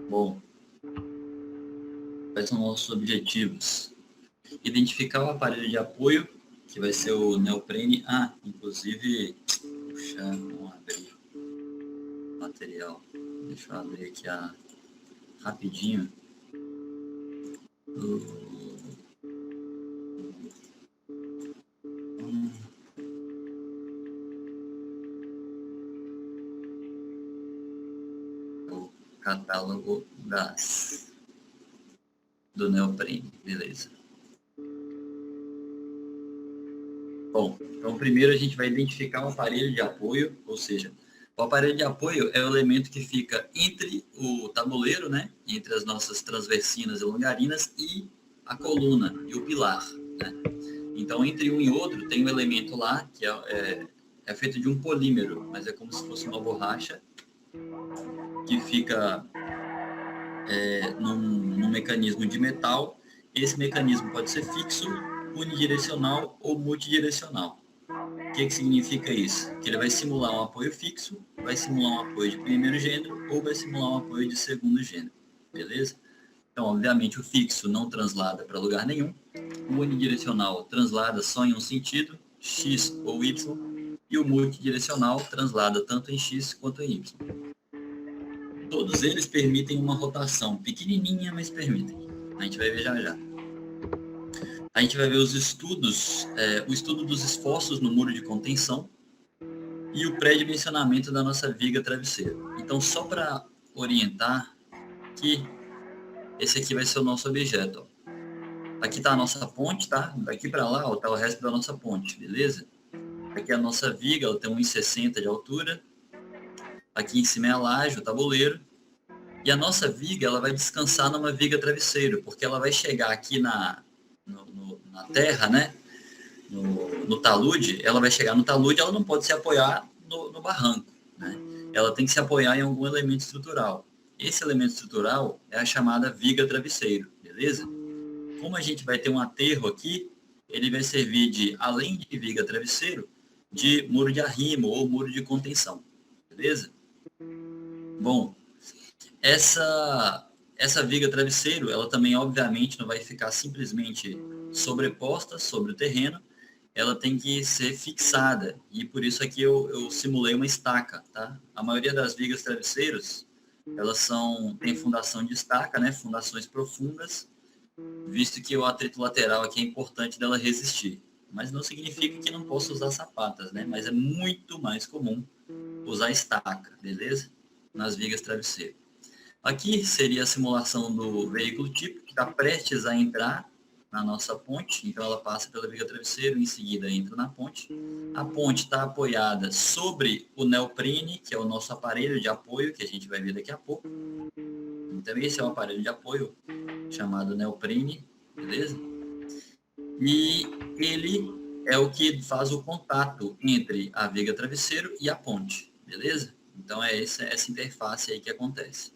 Bom, quais são nossos objetivos? Identificar o aparelho de apoio, que vai ser o neoprene. Inclusive, puxa, vamos abrir o material. Deixa eu abrir aqui rapidinho. O catálogo do neoprene, beleza. Bom, então primeiro a gente vai identificar o aparelho de apoio, ou seja, o aparelho de apoio é o elemento que fica entre o tabuleiro, né, entre as nossas transversinas e longarinas e a coluna e o pilar, né? Então, entre um e outro tem um elemento lá que é feito de um polímero, mas é como se fosse uma borracha que fica num mecanismo de metal. Esse mecanismo pode ser fixo, unidirecional ou multidirecional. O que significa isso? Que ele vai simular um apoio fixo, vai simular um apoio de primeiro gênero ou vai simular um apoio de segundo gênero, beleza? Então, obviamente, o fixo não translada para lugar nenhum, o unidirecional translada só em um sentido, X ou Y, e o multidirecional translada tanto em X quanto em Y. Todos eles permitem uma rotação pequenininha, mas permitem. A gente vai ver já já. A gente vai ver os estudos, o estudo dos esforços no muro de contenção e o pré-dimensionamento da nossa viga travesseiro. Então, só para orientar que esse aqui vai ser o nosso objeto. Ó. Aqui está a nossa ponte, tá? Daqui para lá está o resto da nossa ponte, beleza? Aqui é a nossa viga, ela tem 1,60 de altura. Aqui em cima é a laje, o tabuleiro. E a nossa viga, ela vai descansar numa viga travesseiro, porque ela vai chegar aqui na terra, né? No talude, ela vai chegar no talude, ela não pode se apoiar no barranco, né? Ela tem que se apoiar em algum elemento estrutural. Esse elemento estrutural é a chamada viga travesseiro, beleza? Como a gente vai ter um aterro aqui, ele vai servir de, além de viga travesseiro, de muro de arrimo ou muro de contenção, beleza? Bom, essa viga travesseiro, ela também, obviamente, não vai ficar simplesmente sobreposta sobre o terreno, ela tem que ser fixada, e por isso aqui eu simulei uma estaca, tá? A maioria das vigas travesseiros, elas têm fundação de estaca, né? Fundações profundas, visto que o atrito lateral aqui é importante dela resistir. Mas não significa que não possa usar sapatas, né? Mas é muito mais comum usar estaca, beleza? Nas vigas travesseiro. Aqui seria a simulação do veículo tipo, que está prestes a entrar na nossa ponte. Então, ela passa pela viga travesseiro, em seguida entra na ponte. A ponte está apoiada sobre o neoprene, que é o nosso aparelho de apoio, que a gente vai ver daqui a pouco. Então, esse é o aparelho de apoio, chamado neoprene, beleza? E ele é o que faz o contato entre a viga travesseiro e a ponte, beleza? Então, é essa interface aí que acontece.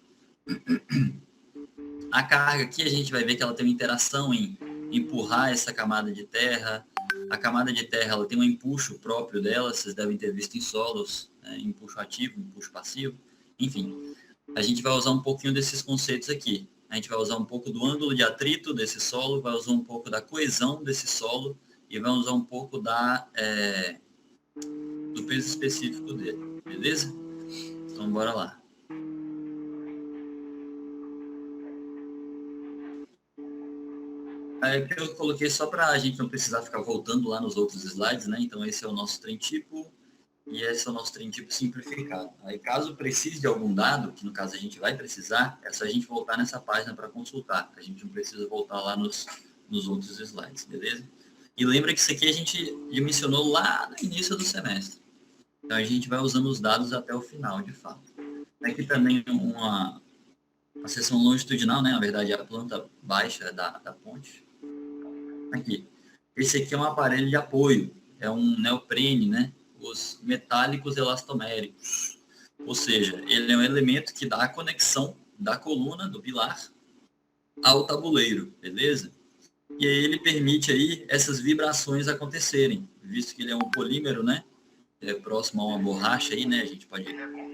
A carga aqui a gente vai ver que ela tem uma interação em empurrar essa camada de terra. A camada de terra ela tem um empuxo próprio dela, vocês devem ter visto em solos, né? Empuxo ativo, empuxo passivo, enfim. A gente vai usar um pouquinho desses conceitos aqui. A gente vai usar um pouco do ângulo de atrito desse solo, vai usar um pouco da coesão desse solo e vai usar um pouco do peso específico dele, beleza? Então, bora lá. Que eu coloquei só para a gente não precisar ficar voltando lá nos outros slides, né? Então, esse é o nosso trem tipo e esse é o nosso trem tipo simplificado. Aí, caso precise de algum dado, que no caso a gente vai precisar, é só a gente voltar nessa página para consultar. A gente não precisa voltar lá nos outros slides, beleza? E lembra que isso aqui a gente dimensionou lá no início do semestre. Então, a gente vai usando os dados até o final, de fato. Aqui também uma seção longitudinal, né? Na verdade, a planta baixa da ponte. Aqui. Esse aqui é um aparelho de apoio, é um neoprene, né? Os metálicos elastoméricos. Ou seja, ele é um elemento que dá a conexão da coluna, do pilar, ao tabuleiro, beleza? E aí ele permite aí essas vibrações acontecerem, visto que ele é um polímero, né? Ele é próximo a uma borracha aí, né? A gente pode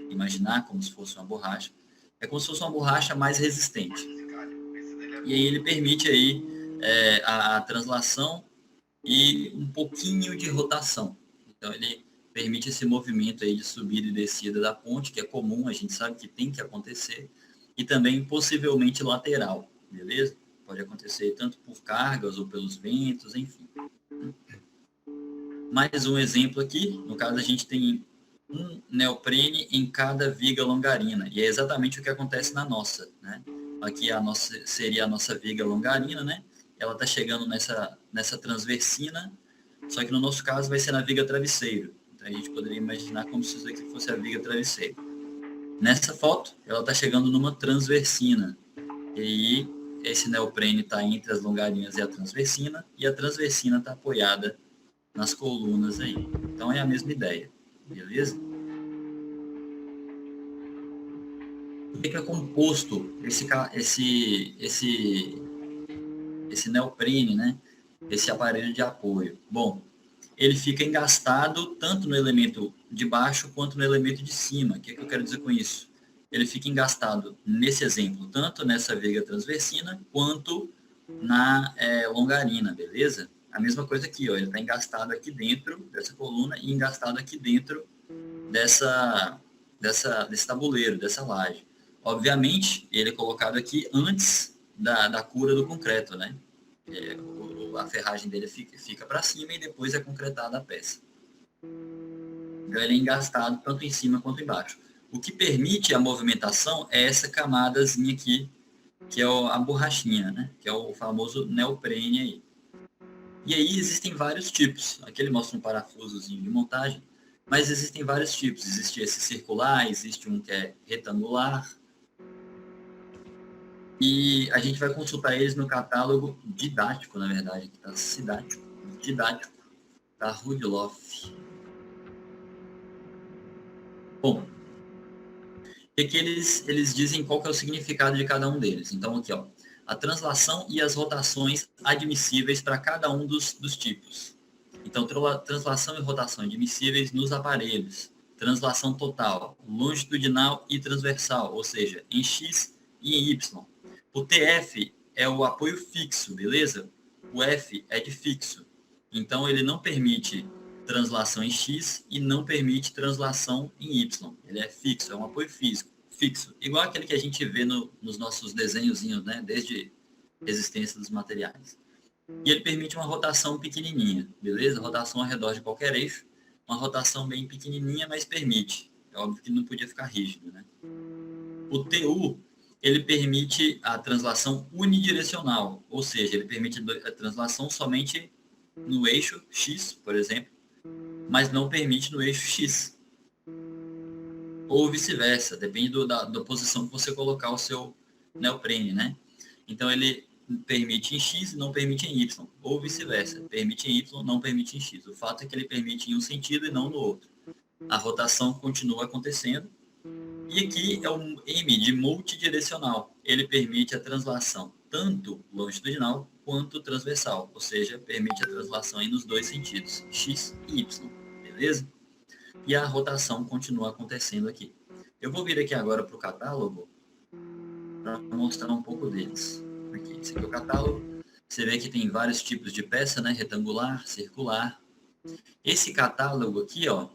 imaginar como se fosse uma borracha. É como se fosse uma borracha mais resistente. E aí ele permite aí a translação e um pouquinho de rotação. Então ele permite esse movimento aí de subida e descida da ponte, que é comum, a gente sabe que tem que acontecer, e também possivelmente lateral, beleza? Pode acontecer tanto por cargas ou pelos ventos, enfim. Mais um exemplo aqui, no caso a gente tem um neoprene em cada viga longarina, e é exatamente o que acontece na nossa, né? Aqui seria a nossa viga longarina, né? Ela está chegando nessa transversina, só que no nosso caso vai ser na viga travesseiro. Então a gente poderia imaginar como se isso aqui fosse a viga travesseiro. Nessa foto, ela está chegando numa transversina, e aí esse neoprene está entre as longarinas e a transversina está apoiada nas colunas aí. Então é a mesma ideia, beleza? O que é composto esse neoprene, né? Esse aparelho de apoio? Bom, ele fica engastado tanto no elemento de baixo quanto no elemento de cima. O que eu quero dizer com isso? Ele fica engastado, nesse exemplo, tanto nessa viga transversina quanto na longarina, beleza? A mesma coisa aqui, ó, ele está engastado aqui dentro dessa coluna e engastado aqui dentro desse tabuleiro, dessa laje. Obviamente, ele é colocado aqui antes da cura do concreto, né? A ferragem dele fica para cima e depois é concretada a peça. Então, ele é engastado tanto em cima quanto embaixo. O que permite a movimentação é essa camadazinha aqui, que é a borrachinha, né? Que é o famoso neoprene aí. E aí existem vários tipos. Aqui ele mostra um parafusozinho de montagem, mas existem vários tipos. Existe esse circular, existe um que é retangular. E a gente vai consultar eles no catálogo didático, na verdade, que está didático, da Rudloff. Bom, o que eles dizem qual que é o significado de cada um deles. Então, aqui, ó, a translação e as rotações admissíveis para cada um dos tipos. Então, translação e rotação admissíveis nos aparelhos. Translação total, longitudinal e transversal, ou seja, em X e em Y. O TF é o apoio fixo, beleza? O F é de fixo. Então, ele não permite translação em X e não permite translação em Y. Ele é fixo, é um apoio fixo. Igual aquele que a gente vê nos nossos desenhozinhos, né? Desde resistência dos materiais. E ele permite uma rotação pequenininha, beleza? Rotação ao redor de qualquer eixo. Uma rotação bem pequenininha, mas permite. É óbvio que não podia ficar rígido, né? O TU, ele permite a translação unidirecional, ou seja, ele permite a translação somente no eixo X, por exemplo, mas não permite no eixo X. Ou vice-versa, depende da posição que você colocar o seu neoprene, né? Então, ele permite em X e não permite em Y, ou vice-versa, permite em Y, não permite em X. O fato é que ele permite em um sentido e não no outro. A rotação continua acontecendo. E aqui é o M de multidirecional. Ele permite a translação tanto longitudinal quanto transversal, ou seja, permite a translação nos dois sentidos, X e Y, beleza? E a rotação continua acontecendo aqui. Eu vou vir aqui agora para o catálogo para mostrar um pouco deles. Aqui, esse aqui é o catálogo. Você vê que tem vários tipos de peça, né? Retangular, circular. Esse catálogo aqui, ó,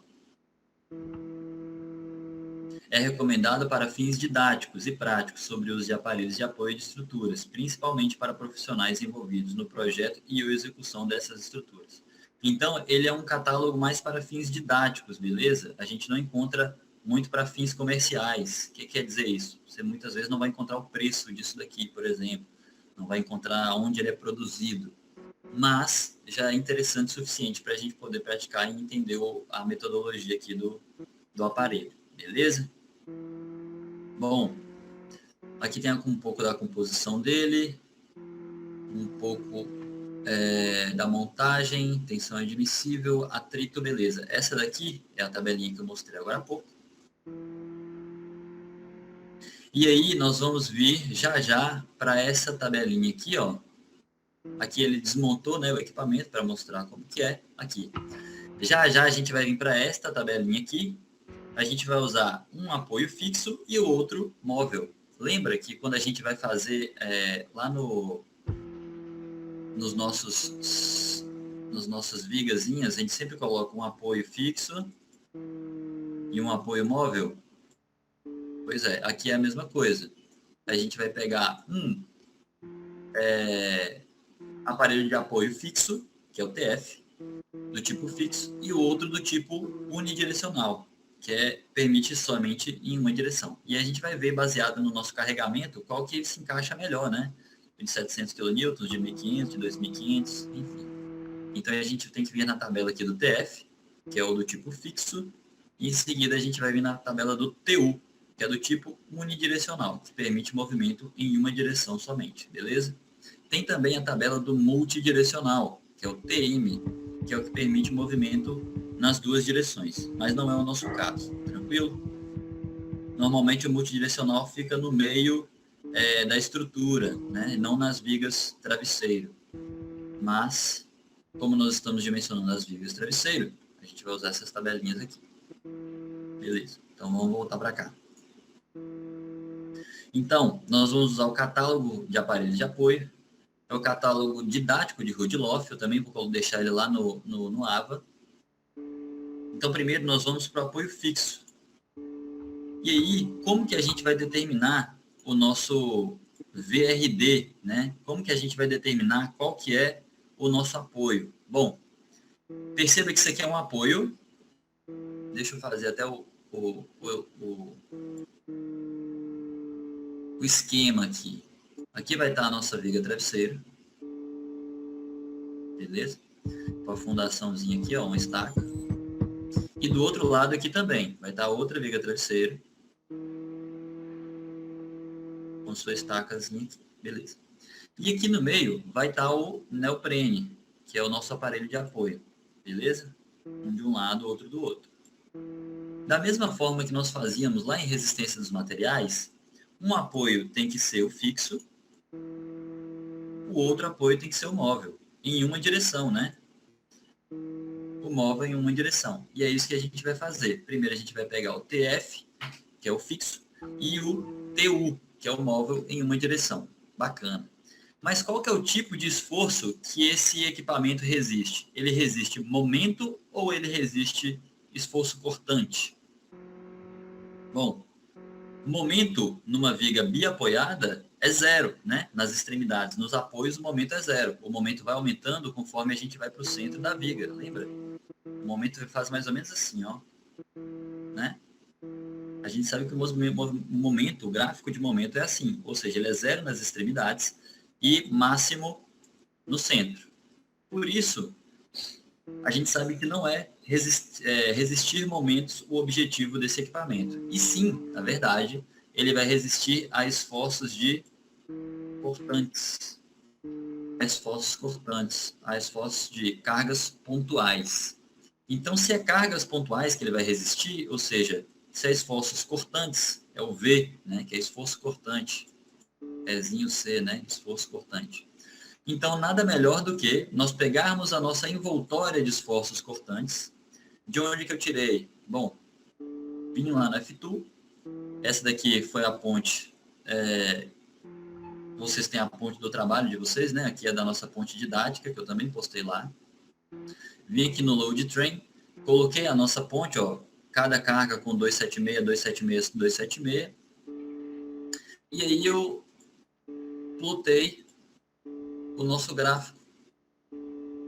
é recomendado para fins didáticos e práticos sobre o uso de aparelhos de apoio de estruturas, principalmente para profissionais envolvidos no projeto e a execução dessas estruturas. Então, ele é um catálogo mais para fins didáticos, beleza? A gente não encontra muito para fins comerciais. O que quer dizer isso? Você muitas vezes não vai encontrar o preço disso daqui, por exemplo. Não vai encontrar onde ele é produzido. Mas já é interessante o suficiente para a gente poder praticar e entender a metodologia aqui do aparelho, beleza? Bom, aqui tem um pouco da composição dele, um pouco da montagem, tensão admissível, atrito, beleza. Essa daqui é a tabelinha que eu mostrei agora há pouco. E aí nós vamos vir já para essa tabelinha aqui, ó. Aqui ele desmontou, né, o equipamento para mostrar como que é aqui. Já a gente vai vir para esta tabelinha aqui, a gente vai usar um apoio fixo e o outro móvel. Lembra que quando a gente vai fazer lá nos nossas vigazinhas, a gente sempre coloca um apoio fixo e um apoio móvel? Pois é, aqui é a mesma coisa. A gente vai pegar aparelho de apoio fixo, que é o TF, do tipo fixo, e o outro do tipo unidirecional, que permite somente em uma direção. E a gente vai ver, baseado no nosso carregamento, qual que se encaixa melhor, né? De 700 kN, de 1.500, de 2.500, enfim. Então a gente tem que vir na tabela aqui do TF, que é o do tipo fixo, e em seguida a gente vai vir na tabela do TU, que é do tipo unidirecional, que permite movimento em uma direção somente, beleza? Tem também a tabela do multidirecional, que é o TM, que é o que permite movimento nas duas direções, mas não é o nosso caso, tranquilo? Normalmente o multidirecional fica no meio da estrutura, né? Não nas vigas travesseiro. Mas, como nós estamos dimensionando as vigas travesseiro, a gente vai usar essas tabelinhas aqui. Beleza, então vamos voltar para cá. Então, nós vamos usar o catálogo de aparelhos de apoio, é o catálogo didático de Rudloff, eu também vou deixar ele lá no AVA. Então, primeiro nós vamos para o apoio fixo. E aí, como que a gente vai determinar o nosso VRD, né? Como que a gente vai determinar qual que é o nosso apoio? Bom, perceba que isso aqui é um apoio. Deixa eu fazer até o esquema aqui. Aqui vai estar a nossa viga travesseiro. Beleza? Com a fundaçãozinha aqui, ó, uma estaca. E do outro lado aqui também vai estar outra viga travesseiro. Com sua estacazinha aqui. Beleza. E aqui no meio vai estar o neoprene, que é o nosso aparelho de apoio. Beleza? Um de um lado, outro do outro. Da mesma forma que nós fazíamos lá em resistência dos materiais, um apoio tem que ser o fixo, o outro apoio tem que ser o móvel, em uma direção, né? O móvel em uma direção. E é isso que a gente vai fazer. Primeiro a gente vai pegar o TF, que é o fixo, e o TU, que é o móvel em uma direção. Bacana. Mas qual que é o tipo de esforço que esse equipamento resiste? Ele resiste momento ou ele resiste esforço cortante? Bom, o momento numa viga biapoiada é zero, né? Nas extremidades. Nos apoios, o momento é zero. O momento vai aumentando conforme a gente vai para o centro da viga, lembra? O momento faz mais ou menos assim, ó. Né? A gente sabe que o momento, o gráfico de momento é assim. Ou seja, ele é zero nas extremidades e máximo no centro. Por isso, a gente sabe que não é resistir momentos o objetivo desse equipamento. E sim, na verdade, ele vai resistir a esforços cortantes, a esforços de cargas pontuais. Então, se é cargas pontuais que ele vai resistir, ou seja, se é esforços cortantes, é o V, né, que é esforço cortante, Ezinho C, né, esforço cortante. Então, nada melhor do que nós pegarmos a nossa envoltória de esforços cortantes. De onde que eu tirei? Bom, vim lá na F2. Essa daqui foi a ponte. Vocês têm a ponte do trabalho de vocês, né? Aqui é da nossa ponte didática, que eu também postei lá. Vim aqui no Load Train. Coloquei a nossa ponte, ó. Cada carga com 276, 276, 276. E aí eu plotei o nosso gráfico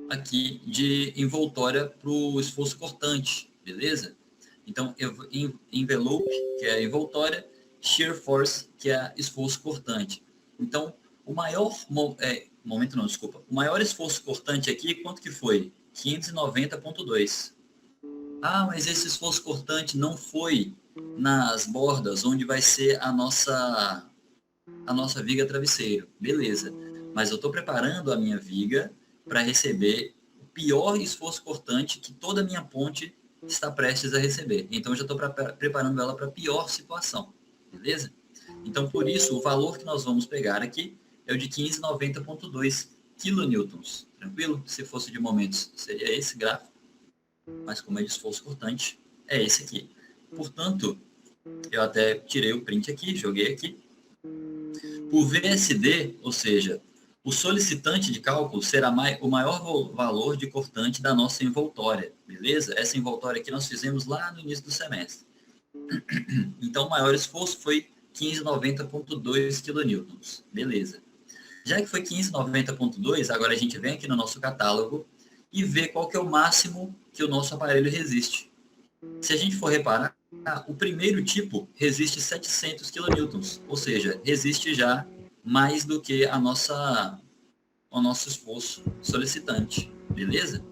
aqui de envoltória para o esforço cortante, beleza? Então, envelope, que é a envoltória, shear force, que é esforço cortante. Então, o maior o maior esforço cortante aqui, quanto que foi? 590,2. Ah, mas esse esforço cortante não foi nas bordas, onde vai ser a nossa viga travesseiro. Beleza. Mas eu estou preparando a minha viga para receber o pior esforço cortante que toda a minha ponte está prestes a receber. Então, eu já estou preparando ela para a pior situação. Beleza? Então, por isso, o valor que nós vamos pegar aqui é o de 1590,2 kilonewtons. Tranquilo? Se fosse de momentos, seria esse gráfico. Mas como é de esforço cortante, é esse aqui. Portanto, eu até tirei o print aqui, joguei aqui. O VSD, ou seja, o solicitante de cálculo será o maior valor de cortante da nossa envoltória, beleza? Essa envoltória aqui nós fizemos lá no início do semestre. Então, o maior esforço foi 1590,2 kN, beleza. Já que foi 1590,2, agora a gente vem aqui no nosso catálogo e vê qual que é o máximo que o nosso aparelho resiste. Se a gente for reparar, o primeiro tipo resiste 700 kN, ou seja, resiste já mais do que o nosso esforço solicitante, beleza?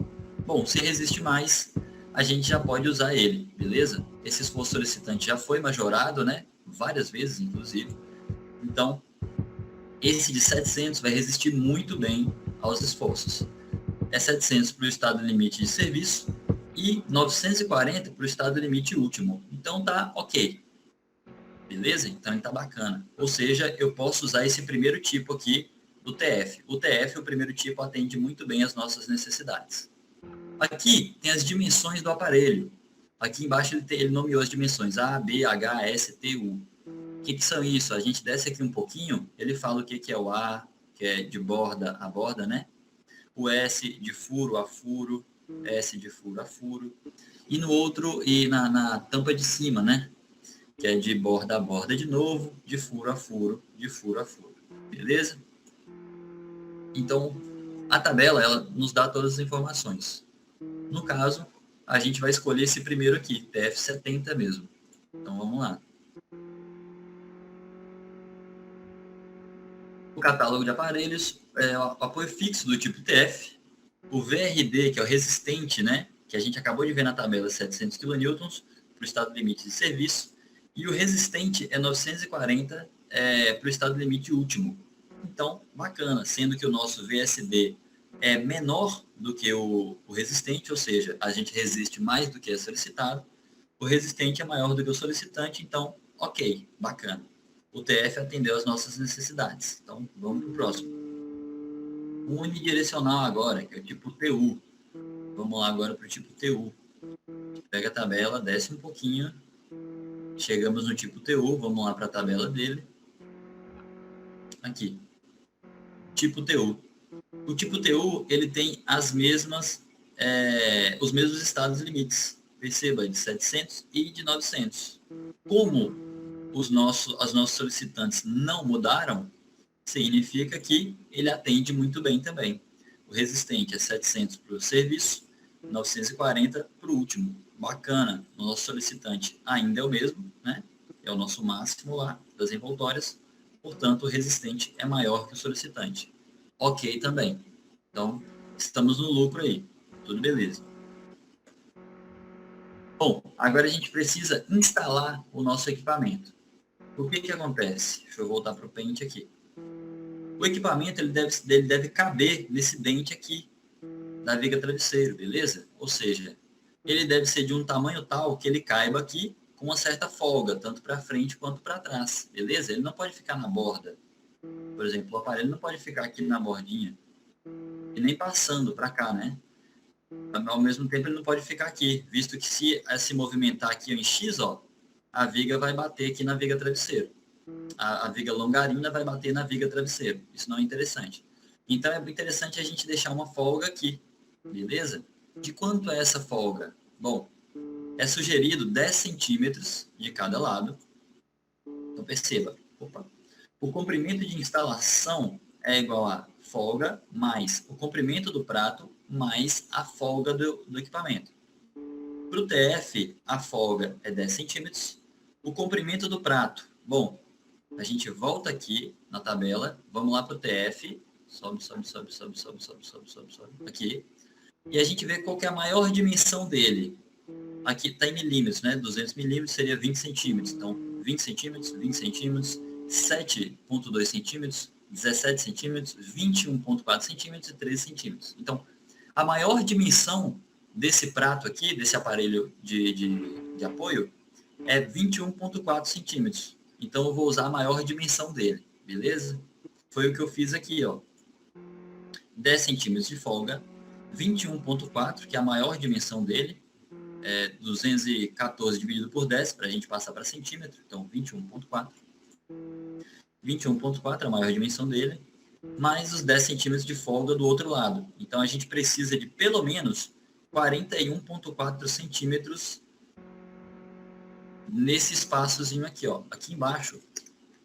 Bom, se resiste mais, a gente já pode usar ele, beleza? Esse esforço solicitante já foi majorado, né? Várias vezes, inclusive. Então, esse de 700 vai resistir muito bem aos esforços. É 700 para o estado limite de serviço e 940 para o estado limite último. Então tá ok. Beleza? Então tá bacana. Ou seja, eu posso usar esse primeiro tipo aqui do TF. O TF, o primeiro tipo, atende muito bem às nossas necessidades. Aqui tem as dimensões do aparelho. Aqui embaixo ele nomeou as dimensões A, B, H, S, T, U. O que são isso? A gente desce aqui um pouquinho, ele fala o que é o A, que é de borda a borda, né? O S de furo a furo, S de furo a furo. E no outro, e na tampa de cima, né? Que é de borda a borda de novo, de furo a furo, de furo a furo. Beleza? Então, a tabela, ela nos dá todas as informações. No caso, a gente vai escolher esse primeiro aqui, TF70 mesmo. Então, vamos lá. O catálogo de aparelhos, o apoio fixo do tipo TF, o VRD, que é o resistente, né, que a gente acabou de ver na tabela, 700 kN para o estado limite de serviço, e o resistente é 940 para o estado limite último. Então, bacana, sendo que o nosso VSD é menor do que o resistente, ou seja, a gente resiste mais do que é solicitado, o resistente é maior do que o solicitante, então, ok, bacana. O TF atendeu às nossas necessidades. Então, vamos para o próximo. O unidirecional agora, que é o tipo TU. Vamos lá agora para o tipo TU. Pega a tabela, desce um pouquinho. Chegamos no tipo TU, vamos lá para a tabela dele. Aqui. Tipo TU. O tipo TU, ele tem os mesmos estados limites. Perceba, de 700 e de 900. Como os nossos solicitantes não mudaram, significa que ele atende muito bem também. O resistente é 700 para o serviço, 940 para o último. Bacana. O nosso solicitante ainda é o mesmo, né? É o nosso máximo lá das envoltórias. Portanto, o resistente é maior que o solicitante. Ok também. Então, estamos no lucro aí. Tudo beleza. Bom, agora a gente precisa instalar o nosso equipamento. O que acontece? Deixa eu voltar para o Paint aqui. O equipamento ele deve caber nesse dente aqui da viga travesseiro, beleza? Ou seja, ele deve ser de um tamanho tal que ele caiba aqui com uma certa folga, tanto para frente quanto para trás, beleza? Ele não pode ficar na borda. Por exemplo, o aparelho não pode ficar aqui na bordinha e nem passando para cá, né? Ao mesmo tempo, ele não pode ficar aqui, visto que se movimentar aqui em X, ó, a viga vai bater aqui na viga travesseiro. A viga longarina vai bater na viga travesseiro. Isso não é interessante. Então, é interessante a gente deixar uma folga aqui, beleza? De quanto é essa folga? Bom, é sugerido 10 centímetros de cada lado. Então, perceba. O comprimento de instalação é igual a folga mais o comprimento do prato mais a folga do equipamento. Para o TF, a folga é 10 centímetros. O comprimento do prato, bom, a gente volta aqui na tabela, vamos lá para o TF, sobe, aqui, e a gente vê qual que é a maior dimensão dele. Aqui está em milímetros, né? 200 milímetros seria 20 centímetros. Então, 20 centímetros, 20 centímetros, 7,2 centímetros, 17 centímetros, 21,4 centímetros e 13 centímetros. Então, a maior dimensão desse prato aqui, desse aparelho de apoio, é 21,4 centímetros. Então, eu vou usar a maior dimensão dele, beleza? Foi o que eu fiz aqui, ó. 10 centímetros de folga, 21,4, que é a maior dimensão dele, 214 dividido por 10, para a gente passar para centímetro, então 21,4. 21,4 é a maior dimensão dele, mais os 10 centímetros de folga do outro lado. Então, a gente precisa de pelo menos 41,4 centímetros nesse espaçozinho aqui, ó. Aqui embaixo,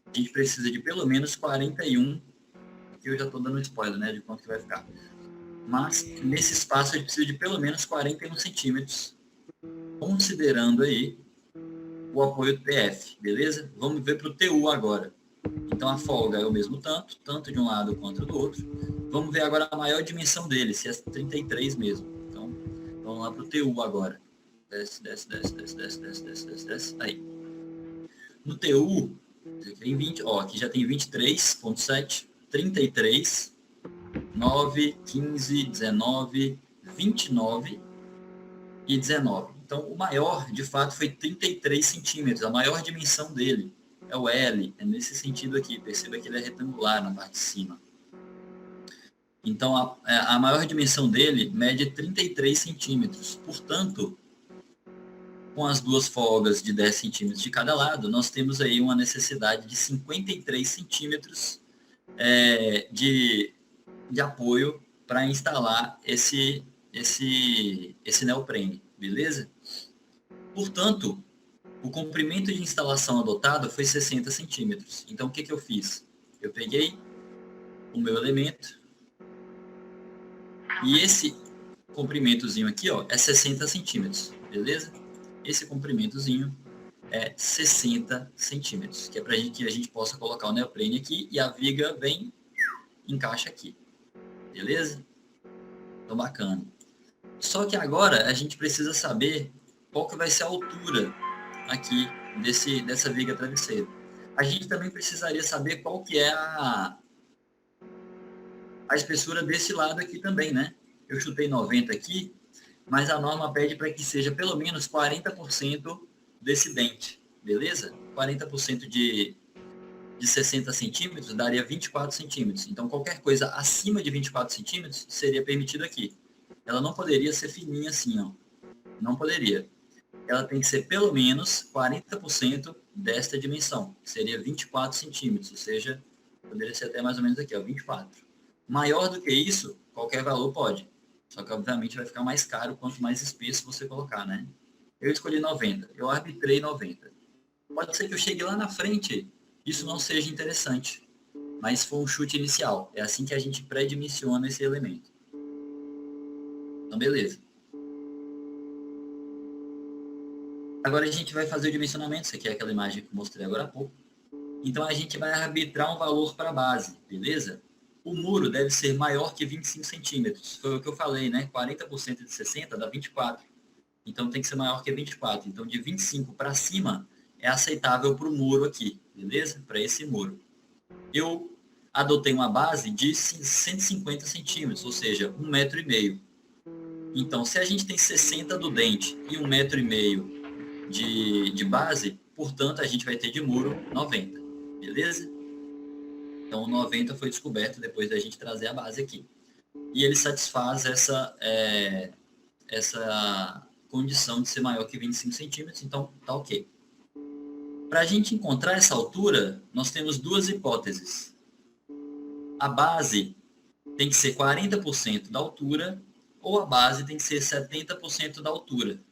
a gente precisa de pelo menos 41, aqui eu já estou dando um spoiler, né, de quanto que vai ficar. Mas, nesse espaço, a gente precisa de pelo menos 41 centímetros, considerando aí o apoio TF, beleza? Vamos ver para o TU agora. Então, a folga é o mesmo tanto de um lado quanto do outro. Vamos ver agora a maior dimensão dele, se é 33 mesmo. Então, vamos lá para o TU agora. Desce. Aí. No TU, tem 20, ó, aqui já tem 23,7, 33, 9, 15, 19, 29 e 19. Então, o maior, de fato, foi 33 centímetros, a maior dimensão dele. É o L, é nesse sentido aqui. Perceba que ele é retangular na parte de cima. Então, a maior dimensão dele mede 33 centímetros. Portanto, com as duas folgas de 10 centímetros de cada lado, nós temos aí uma necessidade de 53 centímetros de apoio para instalar esse neoprene, beleza? Portanto, o comprimento de instalação adotado foi 60 centímetros. Então, o que eu fiz? Eu peguei o meu elemento e esse comprimentozinho aqui, ó, é 60 centímetros, beleza? Esse comprimentozinho é 60 centímetros, que é para que a gente possa colocar o neoprene aqui e a viga vem, encaixa aqui, beleza? Então, bacana. Só que agora a gente precisa saber qual que vai ser a altura aqui dessa viga travesseiro. A gente também precisaria saber qual que é a espessura desse lado aqui também, né? Eu chutei 90 aqui, mas a norma pede para que seja pelo menos 40% desse dente, beleza? 40% de 60 centímetros daria 24 centímetros. Então, qualquer coisa acima de 24 centímetros seria permitido aqui. Ela não poderia ser fininha assim, ó. Não poderia. Ela tem que ser pelo menos 40% desta dimensão, que seria 24 centímetros, ou seja, poderia ser até mais ou menos aqui, ó, 24. Maior do que isso, qualquer valor pode. Só que, obviamente, vai ficar mais caro quanto mais espesso você colocar, né? Eu escolhi 90, eu arbitrei 90. Pode ser que eu chegue lá na frente, isso não seja interessante, mas foi um chute inicial. É assim que a gente pré-dimensiona esse elemento. Então, beleza. Agora a gente vai fazer o dimensionamento, isso aqui é aquela imagem que eu mostrei agora há pouco. Então a gente vai arbitrar um valor para a base, beleza? O muro deve ser maior que 25 centímetros. Foi o que eu falei, né? 40% de 60 dá 24. Então tem que ser maior que 24. Então de 25 para cima é aceitável para o muro aqui, beleza? Para esse muro. Eu adotei uma base de 150 centímetros, ou seja, 1,5 metro. Então, se a gente tem 60 do dente e 1,5 metro de base, portanto, a gente vai ter de muro 90, beleza? Então, o 90 foi descoberto depois da gente trazer a base aqui. E ele satisfaz essa condição de ser maior que 25 centímetros, então tá ok. Para a gente encontrar essa altura, nós temos duas hipóteses. A base tem que ser 40% da altura ou a base tem que ser 70% da altura.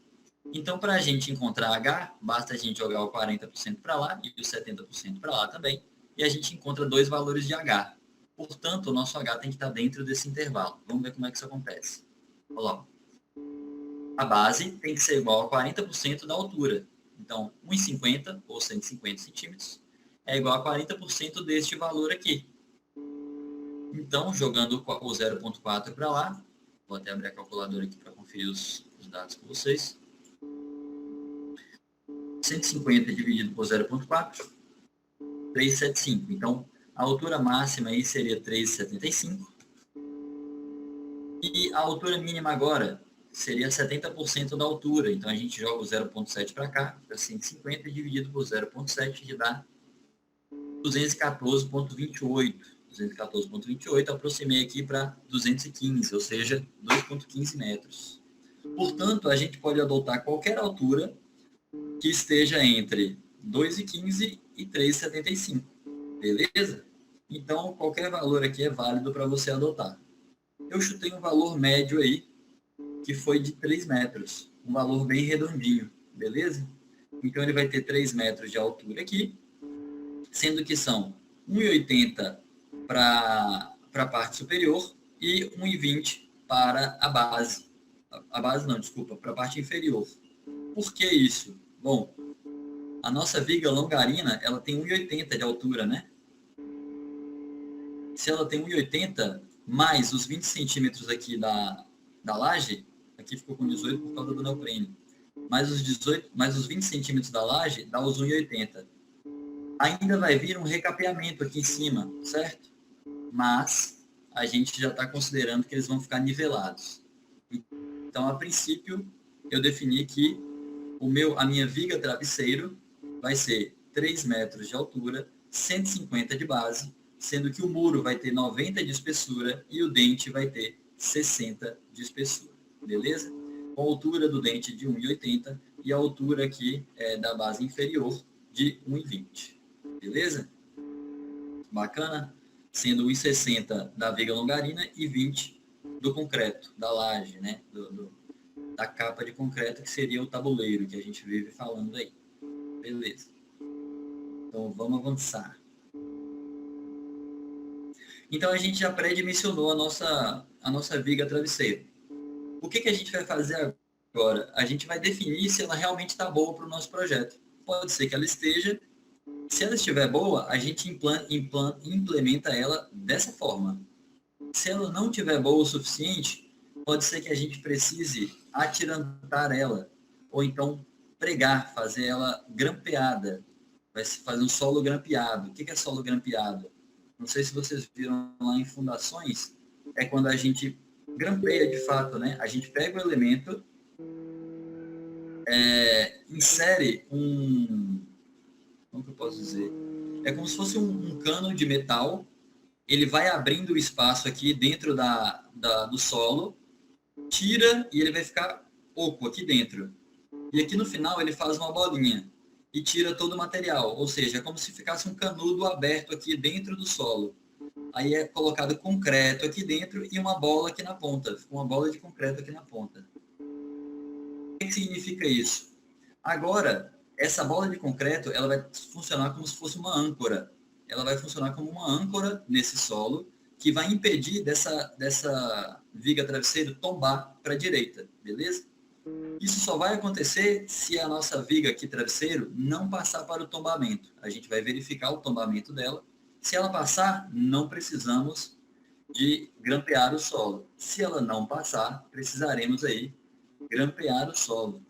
Então, para a gente encontrar H, basta a gente jogar o 40% para lá e o 70% para lá também, e a gente encontra dois valores de H. Portanto, o nosso H tem que estar dentro desse intervalo. Vamos ver como é que isso acontece. Olha lá. A base tem que ser igual a 40% da altura. Então, 1,50 ou 150 centímetros é igual a 40% deste valor aqui. Então, jogando o 0,4 para lá, vou até abrir a calculadora aqui para conferir os dados com vocês. 150 dividido por 0,4, 375. Então, a altura máxima aí seria 3,75. E a altura mínima agora seria 70% da altura. Então, a gente joga o 0,7 para cá, para 150 dividido por 0,7, que dá 214,28. 214,28, aproximei aqui para 215, ou seja, 2,15 metros. Portanto, a gente pode adotar qualquer altura que esteja entre 2,15 e 3,75. Beleza? Então, qualquer valor aqui é válido para você adotar. Eu chutei um valor médio aí, que foi de 3 metros. Um valor bem redondinho. Beleza? Então, ele vai ter 3 metros de altura aqui, sendo que são 1,80 para a parte superior e 1,20 para a base. A base não, desculpa, para a parte inferior. Por que isso? Bom, a nossa viga longarina, ela tem 1,80 de altura, né? Se ela tem 1,80 mais os 20 centímetros aqui da laje, aqui ficou com 18 por causa do neoprene, mais os 20 centímetros da laje, dá os 1,80. Ainda vai vir um recapeamento aqui em cima, certo? Mas a gente já está considerando que eles vão ficar nivelados. Então, a princípio, eu defini que a minha viga travesseiro vai ser 3 metros de altura, 150 de base, sendo que o muro vai ter 90 de espessura e o dente vai ter 60 de espessura. Beleza? Com a altura do dente de 1,80 e a altura aqui da base inferior de 1,20. Beleza? Bacana? Sendo 1,60 da viga longarina e 20 do concreto, da laje, né? Da capa de concreto, que seria o tabuleiro que a gente vive falando aí. Beleza. Então, vamos avançar. Então, a gente já pré-dimensionou a nossa viga travesseiro. O que a gente vai fazer agora? A gente vai definir se ela realmente está boa para o nosso projeto. Pode ser que ela esteja. Se ela estiver boa, a gente implementa ela dessa forma. Se ela não estiver boa o suficiente, pode ser que a gente precise atirantar ela, ou então pregar, fazer ela grampeada. Vai se fazer um solo grampeado. O que é solo grampeado? Não sei se vocês viram lá em fundações, é quando a gente grampeia de fato, né? A gente pega o elemento, insere como que eu posso dizer? É como se fosse um cano de metal, ele vai abrindo o espaço aqui dentro do solo, tira e ele vai ficar oco aqui dentro. E aqui no final ele faz uma bolinha e tira todo o material, ou seja, é como se ficasse um canudo aberto aqui dentro do solo. Aí é colocado concreto aqui dentro e uma bola aqui na ponta, uma bola de concreto aqui na ponta. O que significa isso? Agora, essa bola de concreto, ela vai funcionar como se fosse uma âncora. Ela vai funcionar como uma âncora nesse solo que vai impedir dessa viga travesseiro tombar para a direita, beleza? Isso só vai acontecer se a nossa viga aqui travesseiro não passar para o tombamento. A gente vai verificar o tombamento dela. Se ela passar, não precisamos de grampear o solo. Se ela não passar, precisaremos aí grampear o solo.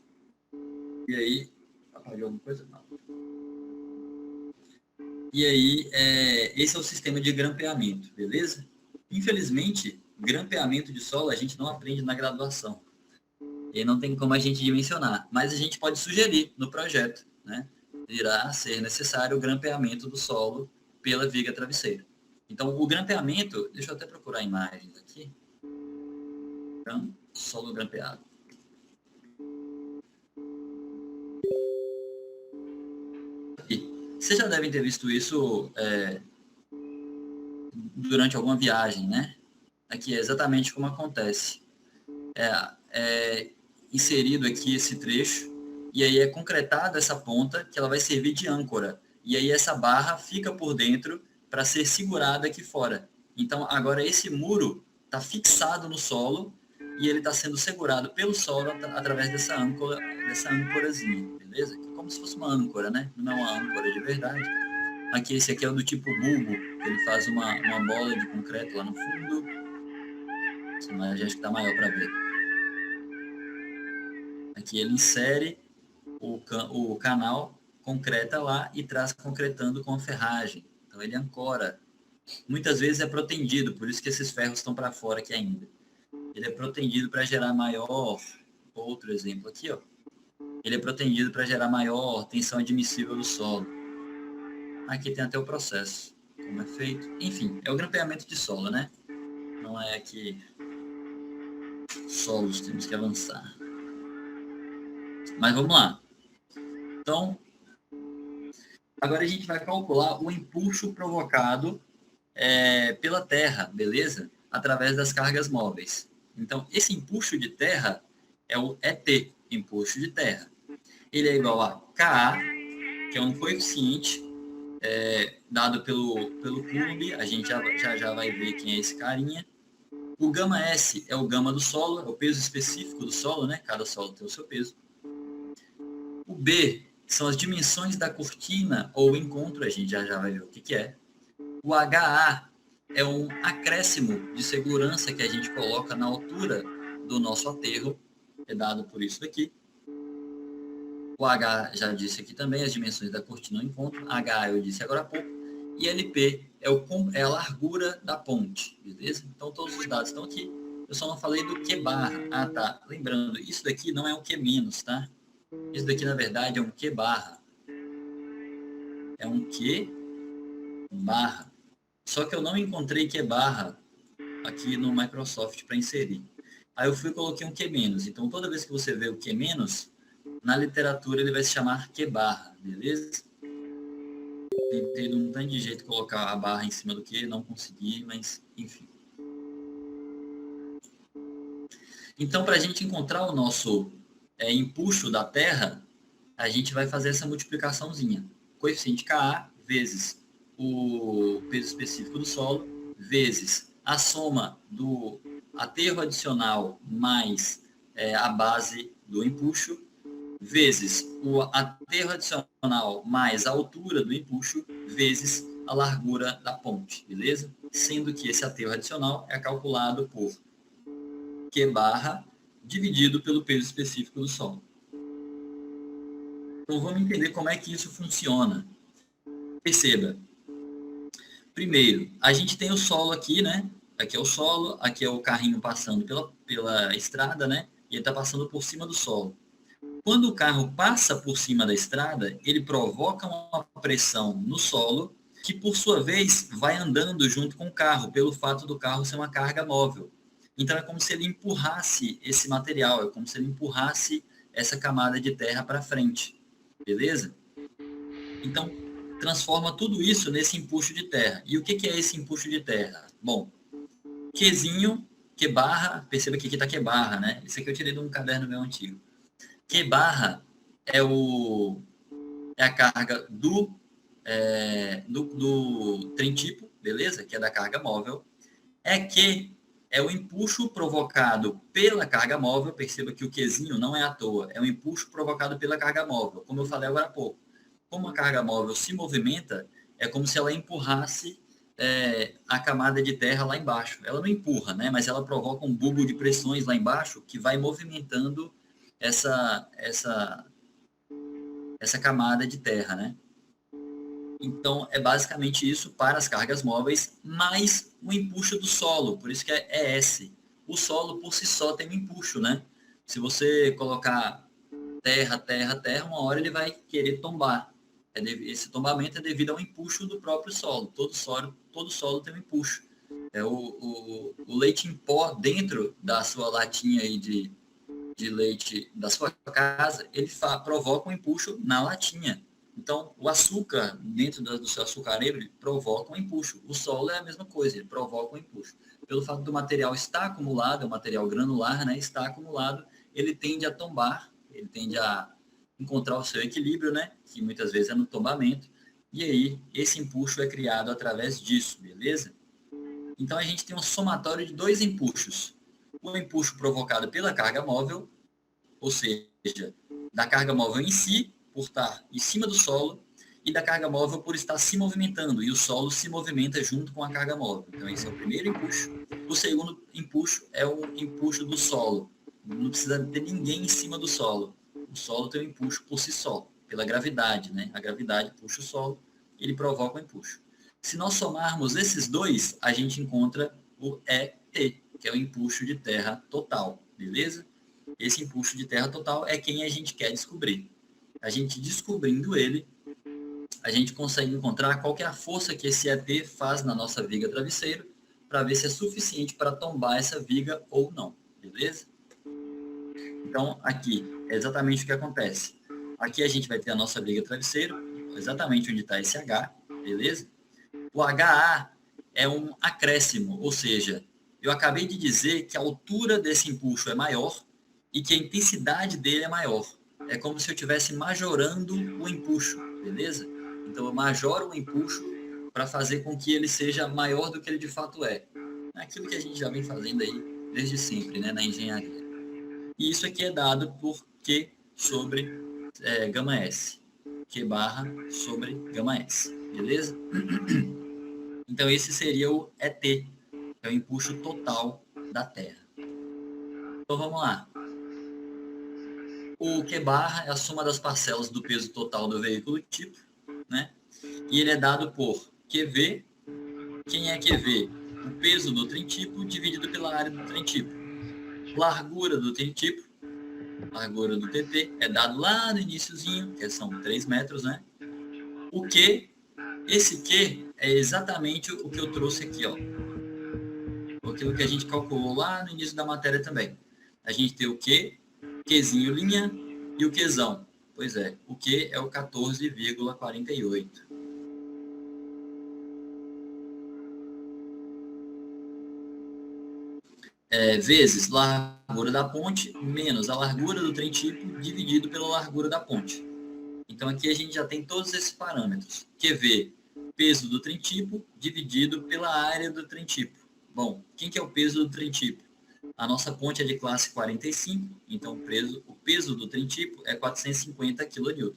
E aí, apaguei alguma coisa? Não. E aí, esse é o sistema de grampeamento, beleza? Infelizmente, grampeamento de solo a gente não aprende na graduação. E não tem como a gente dimensionar, mas a gente pode sugerir no projeto, né? Irá ser necessário o grampeamento do solo pela viga travesseiro. Então, o grampeamento, deixa eu até procurar imagens aqui. Então, solo grampeado. E vocês já devem ter visto isso durante alguma viagem, né? Aqui é exatamente como acontece. Inserido aqui esse trecho, e aí é concretada essa ponta, que ela vai servir de âncora. E aí essa barra fica por dentro para ser segurada aqui fora. Então, agora esse muro está fixado no solo e ele está sendo segurado pelo solo através dessa âncorazinha, beleza? Como se fosse uma âncora, né? Não é uma âncora de verdade. Aqui, esse aqui é o do tipo bulbo, que ele faz uma bola de concreto lá no fundo. Essa imagem acho que está maior para ver. Aqui ele insere o canal, concreta lá e traz concretando com a ferragem. Então ele ancora. Muitas vezes é protendido, por isso que esses ferros estão para fora aqui ainda. Ele é protendido para gerar maior... Outro exemplo aqui, ó. Ele é protendido para gerar maior tensão admissível do solo. Aqui tem até o processo, como é feito. Enfim, é o grampeamento de solo, né? Não é que solos temos que avançar. Mas vamos lá. Então, agora a gente vai calcular o empuxo provocado pela Terra, beleza? Através das cargas móveis. Então, esse empuxo de terra é o ET, empuxo de terra. Ele é igual a Ka, que é um coeficiente dado pelo Coulomb. A gente já vai ver quem é esse carinha. O gama S é o gama do solo, é o peso específico do solo, né? Cada solo tem o seu peso. O B são as dimensões da cortina ou encontro, a gente já vai ver o que é. O HA é um acréscimo de segurança que a gente coloca na altura do nosso aterro, é dado por isso daqui. O H já disse aqui também, as dimensões da cortina ou encontro. HA eu disse agora há pouco. E LP é a largura da ponte, beleza? Então todos os dados estão aqui. Eu só não falei do Q barra. Ah, tá. Lembrando, isso daqui não é um Q menos, tá? Isso daqui, na verdade, é um Q barra. É um Q barra. Só que eu não encontrei Q barra aqui no Microsoft para inserir. Aí eu fui e coloquei um Q menos. Então, toda vez que você vê o Q menos, na literatura ele vai se chamar Q barra, beleza? Tentei de um tanto de jeito colocar a barra em cima do Q, não consegui, mas enfim. Então, para a gente encontrar o nosso empuxo da Terra, a gente vai fazer essa multiplicaçãozinha. Coeficiente Ka vezes o peso específico do solo, vezes a soma do aterro adicional mais a base do empuxo, vezes o aterro adicional mais a altura do empuxo, vezes a largura da ponte, beleza? Sendo que esse aterro adicional é calculado por Q barra dividido pelo peso específico do solo. Então vamos entender como é que isso funciona. Perceba. Primeiro, a gente tem o solo aqui, né? Aqui é o solo, aqui é o carrinho passando pela estrada, né? E ele está passando por cima do solo. Quando o carro passa por cima da estrada, ele provoca uma pressão no solo, que por sua vez vai andando junto com o carro, pelo fato do carro ser uma carga móvel. Então é como se ele empurrasse esse material, é como se ele empurrasse essa camada de terra para frente. Beleza? Então, transforma tudo isso nesse empuxo de terra. E o que é esse empuxo de terra? Bom, Qzinho, Q barra, perceba que aqui está Q barra, né? Isso aqui eu tirei de um caderno meu antigo. Q barra é a carga do trem tipo, beleza? Que é da carga móvel. Q é o empuxo provocado pela carga móvel. Perceba que o Qzinho não é à toa, é um empuxo provocado pela carga móvel, como eu falei agora há pouco. Como a carga móvel se movimenta, é como se ela empurrasse a camada de terra lá embaixo. Ela não empurra, né? Mas ela provoca um bulbo de pressões lá embaixo que vai movimentando essa camada de terra, né? Então, é basicamente isso para as cargas móveis, mais o empuxo do solo, por isso que é ES. O solo, por si só, tem um empuxo, né? Se você colocar terra, terra, terra, uma hora ele vai querer tombar. Esse tombamento é devido ao empuxo do próprio solo. Todo solo tem um empuxo. O leite em pó dentro da sua latinha aí de leite da sua casa, ele provoca um empuxo na latinha. Então, o açúcar dentro do seu açucareiro ele provoca um empuxo. O solo é a mesma coisa, ele provoca um empuxo. Pelo fato do material estar acumulado, é um material granular, né, está acumulado, ele tende a tombar, ele tende a encontrar o seu equilíbrio, né, que muitas vezes é no tombamento, e aí esse empuxo é criado através disso, beleza? Então, a gente tem um somatório de dois empuxos. O empuxo provocado pela carga móvel, ou seja, da carga móvel em si, por estar em cima do solo, e da carga móvel por estar se movimentando, e o solo se movimenta junto com a carga móvel. Então, esse é o primeiro empuxo. O segundo empuxo é o empuxo do solo. Não precisa ter ninguém em cima do solo. O solo tem um empuxo por si só, pela gravidade, né? A gravidade puxa o solo, ele provoca o empuxo. Se nós somarmos esses dois, a gente encontra o ET, que é o empuxo de terra total, beleza? Esse empuxo de terra total é quem a gente quer descobrir. A gente descobrindo ele, a gente consegue encontrar qual que é a força que esse ET faz na nossa viga travesseiro, para ver se é suficiente para tombar essa viga ou não, beleza? Então, aqui é exatamente o que acontece. Aqui a gente vai ter a nossa briga travesseiro, exatamente onde está esse H, beleza? O HA é um acréscimo, ou seja, eu acabei de dizer que a altura desse empuxo é maior e que a intensidade dele é maior. É como se eu estivesse majorando o empuxo, beleza? Então eu majoro o empuxo para fazer com que ele seja maior do que ele de fato é. Aquilo que a gente já vem fazendo aí desde sempre, né, na engenharia. E isso aqui é dado por Q sobre gama S. Q barra sobre gama S, beleza? Então esse seria o ET, que é o empuxo total da Terra. Então vamos lá. O Q barra é a soma das parcelas do peso total do veículo tipo, né? E ele é dado por QV. Quem é QV? O peso do trem tipo dividido pela área do trem tipo. Largura do trem tipo, largura do TT, é dado lá no iniciozinho, que são 3 metros, né? O Q, esse Q é exatamente o que eu trouxe aqui, ó. Aquilo que a gente calculou lá no início da matéria também. A gente tem o Q, Qzinho linha e o Qzão. Pois é, o Q é o 14,48. Vezes largura da ponte menos a largura do trem tipo dividido pela largura da ponte. Então aqui a gente já tem todos esses parâmetros. QV, peso do trem tipo dividido pela área do trem tipo. Bom, quem que é o peso do trem tipo? A nossa ponte é de classe 45, então o peso do trem tipo é 450 kN.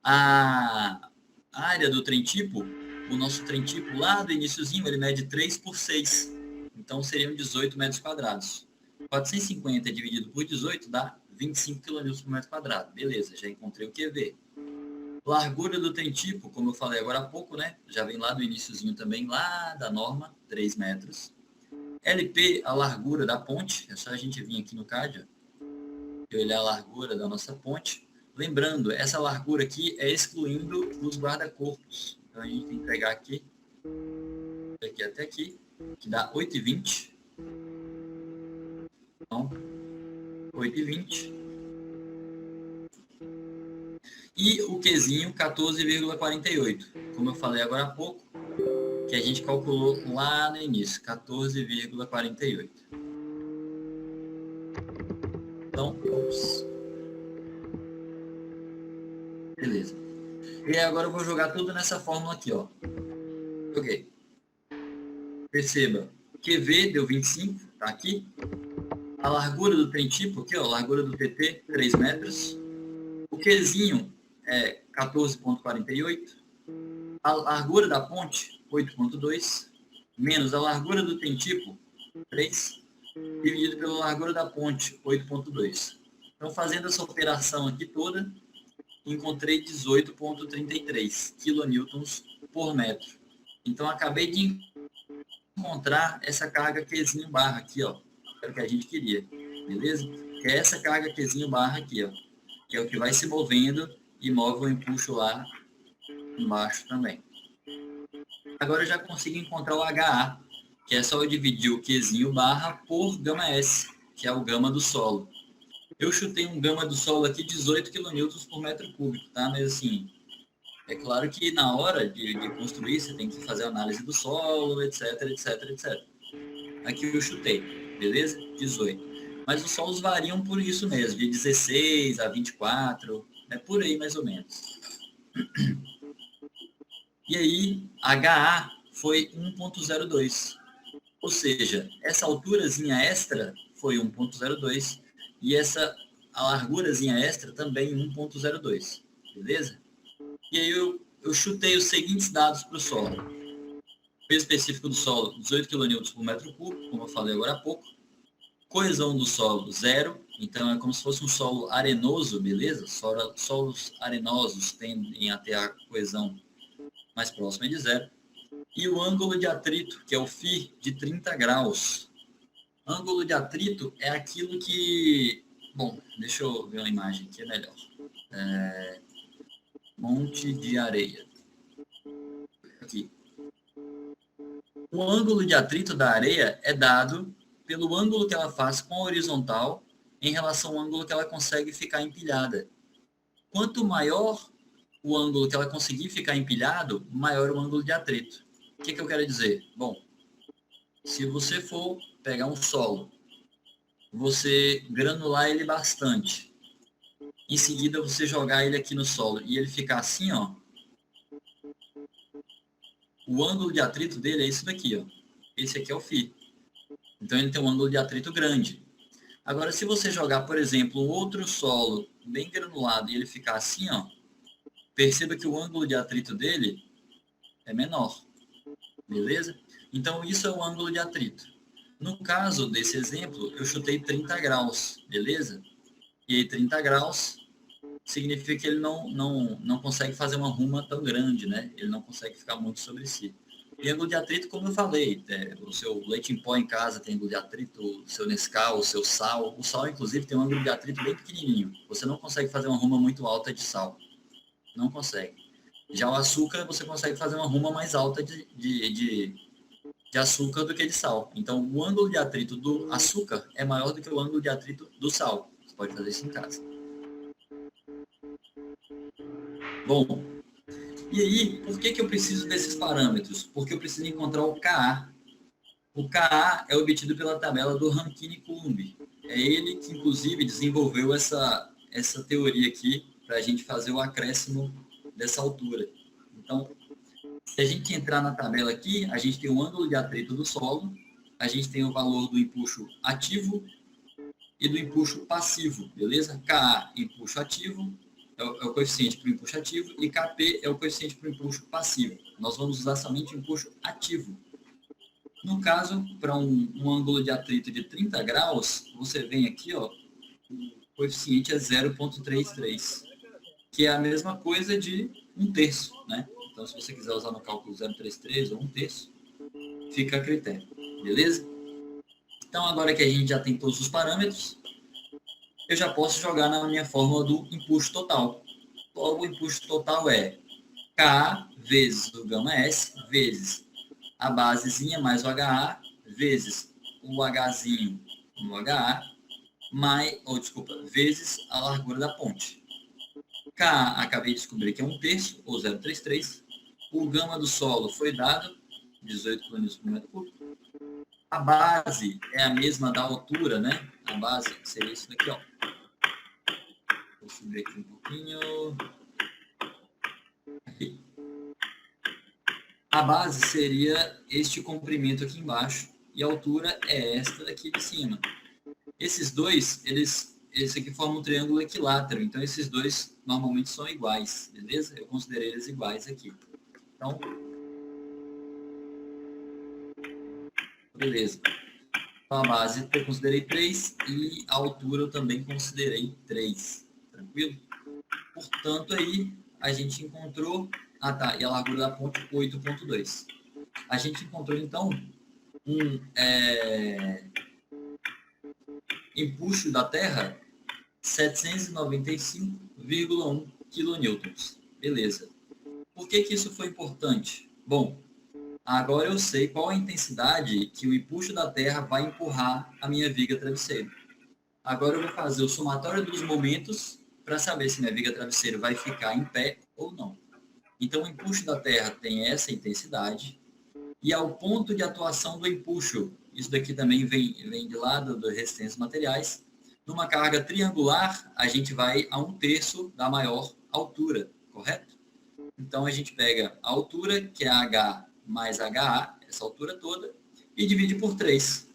A área do trem tipo, o nosso trem tipo lá do iniciozinho, ele mede 3 por 6. Então seriam 18 metros quadrados. 450 dividido por 18 dá 25 kN por metro quadrado. Beleza, já encontrei o QV. Largura do trem tipo, como eu falei agora há pouco, né? Já vem lá do iniciozinho também, lá da norma, 3 metros. LP, a largura da ponte, é só a gente vir aqui no CAD e olhar a largura da nossa ponte. Lembrando, essa largura aqui é excluindo os guarda-corpos. Então a gente tem que pegar aqui, daqui até aqui, que dá 8,20. Então, 8,20. E o Qzinho, 14,48. Como eu falei agora há pouco, que a gente calculou lá no início, 14,48. Então, ops. Beleza. E agora eu vou jogar tudo nessa fórmula aqui, ó. Joguei. Perceba, QV deu 25, tá aqui. A largura do trem tipo, aqui, ó, largura do TT, 3 metros. O Qzinho é 14,48. A largura da ponte, 8,2. Menos a largura do trem tipo, 3. Dividido pela largura da ponte, 8,2. Então, fazendo essa operação aqui toda, encontrei 18,33 kN por metro. Então, acabei de encontrar essa carga Qzinho barra aqui, ó, que é o que a gente queria, beleza? Que é essa carga Qzinho barra aqui, ó, que é o que vai se movendo e move o empuxo lá embaixo também. Agora eu já consigo encontrar o HA, que é só eu dividir o Qzinho barra por gama S, que é o gama do solo. Eu chutei um gama do solo aqui 18 kN por metro cúbico, tá? Mas assim, é claro que na hora de construir você tem que fazer a análise do solo, etc, etc, etc. Aqui eu chutei, beleza? 18. Mas os solos variam por isso mesmo, de 16 a 24, é por aí mais ou menos. E aí, HA foi 1,02. Ou seja, essa alturazinha extra foi 1,02 e a largurazinha extra também 1,02, beleza? E aí eu chutei os seguintes dados para o solo. O peso específico do solo, 18 kN por metro cúbico, como eu falei agora há pouco. Coesão do solo, 0. Então, é como se fosse um solo arenoso, beleza? Solos arenosos tendem a ter a coesão mais próxima de 0. E o ângulo de atrito, que é o φ de 30 graus. Ângulo de atrito é aquilo que... Bom, deixa eu ver uma imagem aqui, é melhor. Monte de areia. Aqui. O ângulo de atrito da areia é dado pelo ângulo que ela faz com a horizontal em relação ao ângulo que ela consegue ficar empilhada. Quanto maior o ângulo que ela conseguir ficar empilhado, maior o ângulo de atrito. O que eu quero dizer? Bom, se você for pegar um solo, você granular ele bastante, em seguida você jogar ele aqui no solo e ele ficar assim, ó, o ângulo de atrito dele é isso daqui, ó. Esse aqui é o φ. Então ele tem um ângulo de atrito grande. Agora, se você jogar, por exemplo, um outro solo bem granulado e ele ficar assim, ó, perceba que o ângulo de atrito dele é menor. Beleza? Então, isso é o ângulo de atrito. No caso desse exemplo, eu chutei 30 graus, beleza? E aí 30 graus significa que ele não consegue fazer uma ruma tão grande, né? Ele não consegue ficar muito sobre si. E ângulo de atrito, como eu falei, o seu leite em pó em casa tem ângulo de atrito, o seu Nescau, o seu sal. O sal, inclusive, tem um ângulo de atrito bem pequenininho. Você não consegue fazer uma ruma muito alta de sal. Não consegue. Já o açúcar, você consegue fazer uma ruma mais alta de açúcar do que de sal. Então, o ângulo de atrito do açúcar é maior do que o ângulo de atrito do sal. Você pode fazer isso em casa. Bom, e aí, por que eu preciso desses parâmetros? Porque eu preciso encontrar o Ka. O Ka é obtido pela tabela do Rankine-Coulomb. É ele que, inclusive, desenvolveu essa teoria aqui para a gente fazer o acréscimo dessa altura. Então, se a gente entrar na tabela aqui, a gente tem o ângulo de atrito do solo, a gente tem o valor do empuxo ativo e do empuxo passivo, beleza? Ka, empuxo ativo, é o coeficiente para o empuxo ativo, e Kp é o coeficiente para o empuxo passivo. Nós vamos usar somente o empuxo ativo. No caso, para um ângulo de atrito de 30 graus, você vem aqui, ó, o coeficiente é 0,33, que é a mesma coisa de 1/3, né? Então, se você quiser usar no cálculo 0,33 ou 1/3, fica a critério, beleza? Então, agora que a gente já tem todos os parâmetros, eu já posso jogar na minha fórmula do empuxo total. Logo, o empuxo total é Ka vezes o γS vezes a basezinha mais o HA vezes o Hzinho no HA vezes a largura da ponte. Ka, acabei de descobrir que é 1/3, ou 0,33. O gama do solo foi dado, 18 kN por metro cúbico. A base é a mesma da altura, né? A base seria isso daqui, ó. Vou subir aqui um pouquinho. Aqui. A base seria este comprimento aqui embaixo e a altura é esta daqui de cima. Esses dois, esse aqui forma um triângulo equilátero, então esses dois normalmente são iguais, beleza? Eu considerei eles iguais aqui. Então, beleza. Então, a base eu considerei 3 e a altura eu também considerei 3. Tranquilo? Portanto, aí a gente encontrou... Ah, tá. E a largura da ponte, 8,2. A gente encontrou, então, um empuxo da Terra 795,1 kN. Beleza. Por que isso foi importante? Bom, agora eu sei qual a intensidade que o empuxo da Terra vai empurrar a minha viga travesseiro. Agora eu vou fazer o somatório dos momentos para saber se minha viga travesseiro vai ficar em pé ou não. Então, o empuxo da Terra tem essa intensidade e ao ponto de atuação do empuxo, isso daqui também vem de lado dos resistentes materiais, numa carga triangular, a gente vai a 1/3 da maior altura, correto? Então, a gente pega a altura, que é H mais HA, essa altura toda, e divide por 3,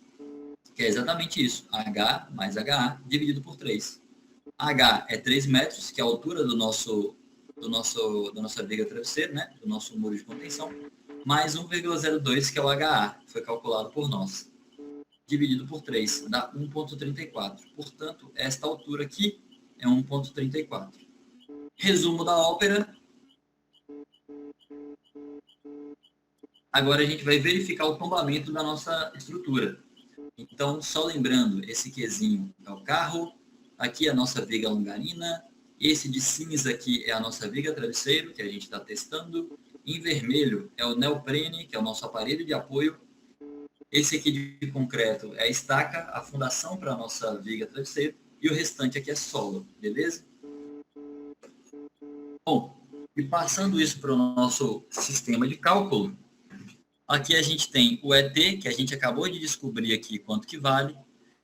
que é exatamente isso, H mais HA dividido por 3. H é 3 metros, que é a altura da nossa viga travesseiro, né? Do nosso muro de contenção, mais 1,02, que é o HA, que foi calculado por nós. Dividido por 3, dá 1,34. Portanto, esta altura aqui é 1,34. Resumo da ópera. Agora a gente vai verificar o tombamento da nossa estrutura. Então, só lembrando, esse Qzinho é o carro, aqui é a nossa viga longarina, esse de cinza aqui é a nossa viga travesseiro, que a gente está testando. Em vermelho é o neoprene, que é o nosso aparelho de apoio. Esse aqui de concreto é a estaca, a fundação para a nossa viga travesseiro. e o restante aqui é solo, beleza? Bom, e passando isso para o nosso sistema de cálculo, aqui a gente tem o ET, que a gente acabou de descobrir aqui quanto que vale.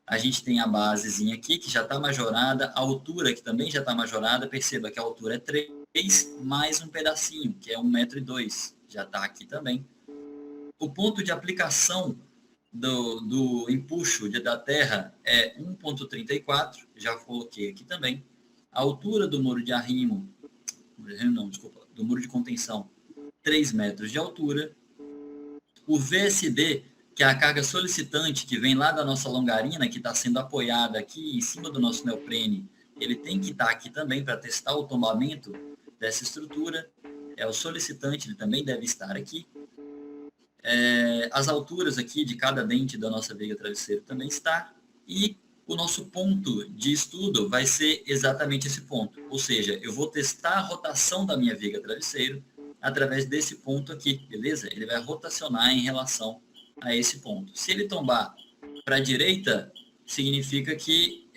A gente tem a basezinha aqui, que já está majorada. A altura, que também já está majorada. Perceba que a altura é 3, mais um pedacinho, que é 1,2 m. Já está aqui também. O ponto de aplicação do empuxo da terra é 1,34. Já coloquei aqui também. A altura do muro de arrimo, do muro de contenção, 3 metros de altura. O VSD, que é a carga solicitante que vem lá da nossa longarina, que está sendo apoiada aqui em cima do nosso neoprene, ele tem que estar aqui também para testar o tombamento dessa estrutura. É o solicitante, ele também deve estar aqui. As alturas aqui de cada dente da nossa viga travesseiro também está. E o nosso ponto de estudo vai ser exatamente esse ponto. Ou seja, eu vou testar a rotação da minha viga travesseiro através desse ponto aqui, beleza? Ele vai rotacionar em relação a esse ponto. Se ele tombar para a direita, significa que,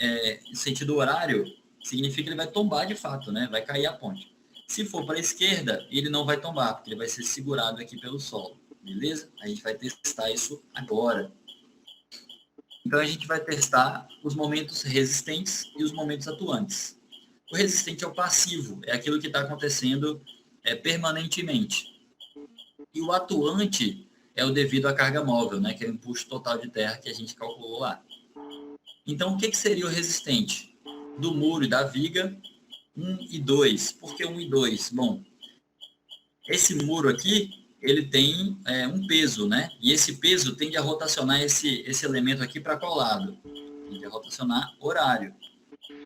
em sentido horário, significa que ele vai tombar de fato, né? Vai cair a ponte. Se for para a esquerda, ele não vai tombar, porque ele vai ser segurado aqui pelo solo, beleza? A gente vai testar isso agora. Então, a gente vai testar os momentos resistentes e os momentos atuantes. O resistente é o passivo, é aquilo que está acontecendo permanentemente. E o atuante é o devido à carga móvel, né, que é o empuxo total de terra que a gente calculou lá. Então, o que seria o resistente? Do muro e da viga, 1 e 2. Por que 1 e 2? Bom, esse muro aqui, ele tem um peso, né? E esse peso tende a rotacionar esse elemento aqui para qual lado? Tende a rotacionar horário.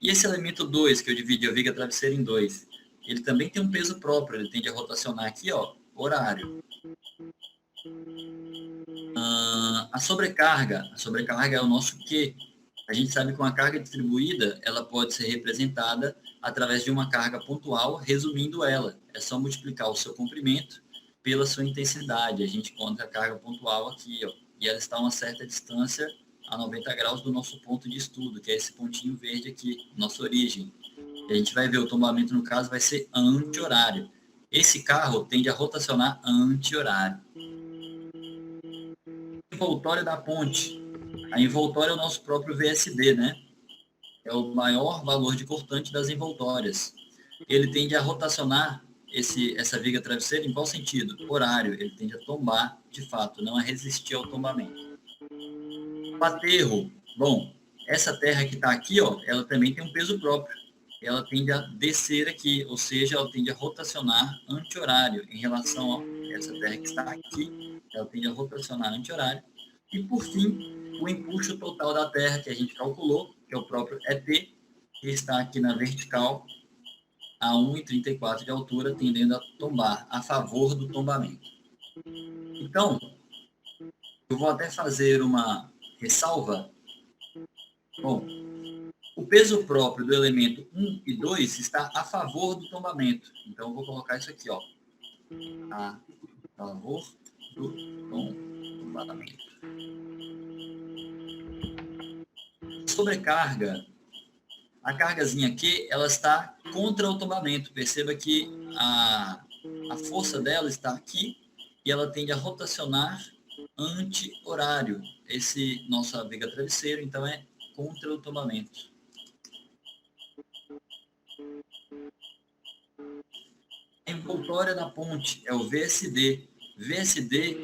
E esse elemento 2, que eu dividi a viga travesseira em 2, ele também tem um peso próprio, ele tende a rotacionar aqui, ó, horário. A sobrecarga é o nosso Q. A gente sabe que uma carga distribuída, ela pode ser representada através de uma carga pontual, resumindo ela. É só multiplicar o seu comprimento pela sua intensidade. A gente encontra a carga pontual aqui, ó, e ela está a uma certa distância, a 90 graus do nosso ponto de estudo, que é esse pontinho verde aqui, nossa origem. E a gente vai ver o tombamento, no caso, vai ser anti-horário. Esse carro tende a rotacionar anti-horário. Envoltório da ponte. A envoltória é o nosso próprio VSD, né? É o maior valor de cortante das envoltórias. Ele tende a rotacionar essa viga travesseira em qual sentido? Horário. Ele tende a tombar, de fato, não a resistir ao tombamento. O aterro. Bom, essa terra que está aqui, ó, ela também tem um peso próprio. Ela tende a descer aqui, ou seja, ela tende a rotacionar anti-horário em relação a essa terra que está aqui, ela tende a rotacionar anti-horário. E, por fim, o empuxo total da terra que a gente calculou, que é o próprio ET, que está aqui na vertical, a 1,34 de altura, tendendo a tombar, a favor do tombamento. Então, eu vou até fazer uma ressalva. Bom, o peso próprio do elemento 1 e 2 está a favor do tombamento. Então, eu vou colocar isso aqui, ó. A favor do tombamento. Sobrecarga. A cargazinha aqui, ela está contra o tombamento. Perceba que a força dela está aqui e ela tende a rotacionar anti-horário. Esse nossa viga travesseiro, então, é contra o tombamento. A envoltória da ponte é o VSD. VSD,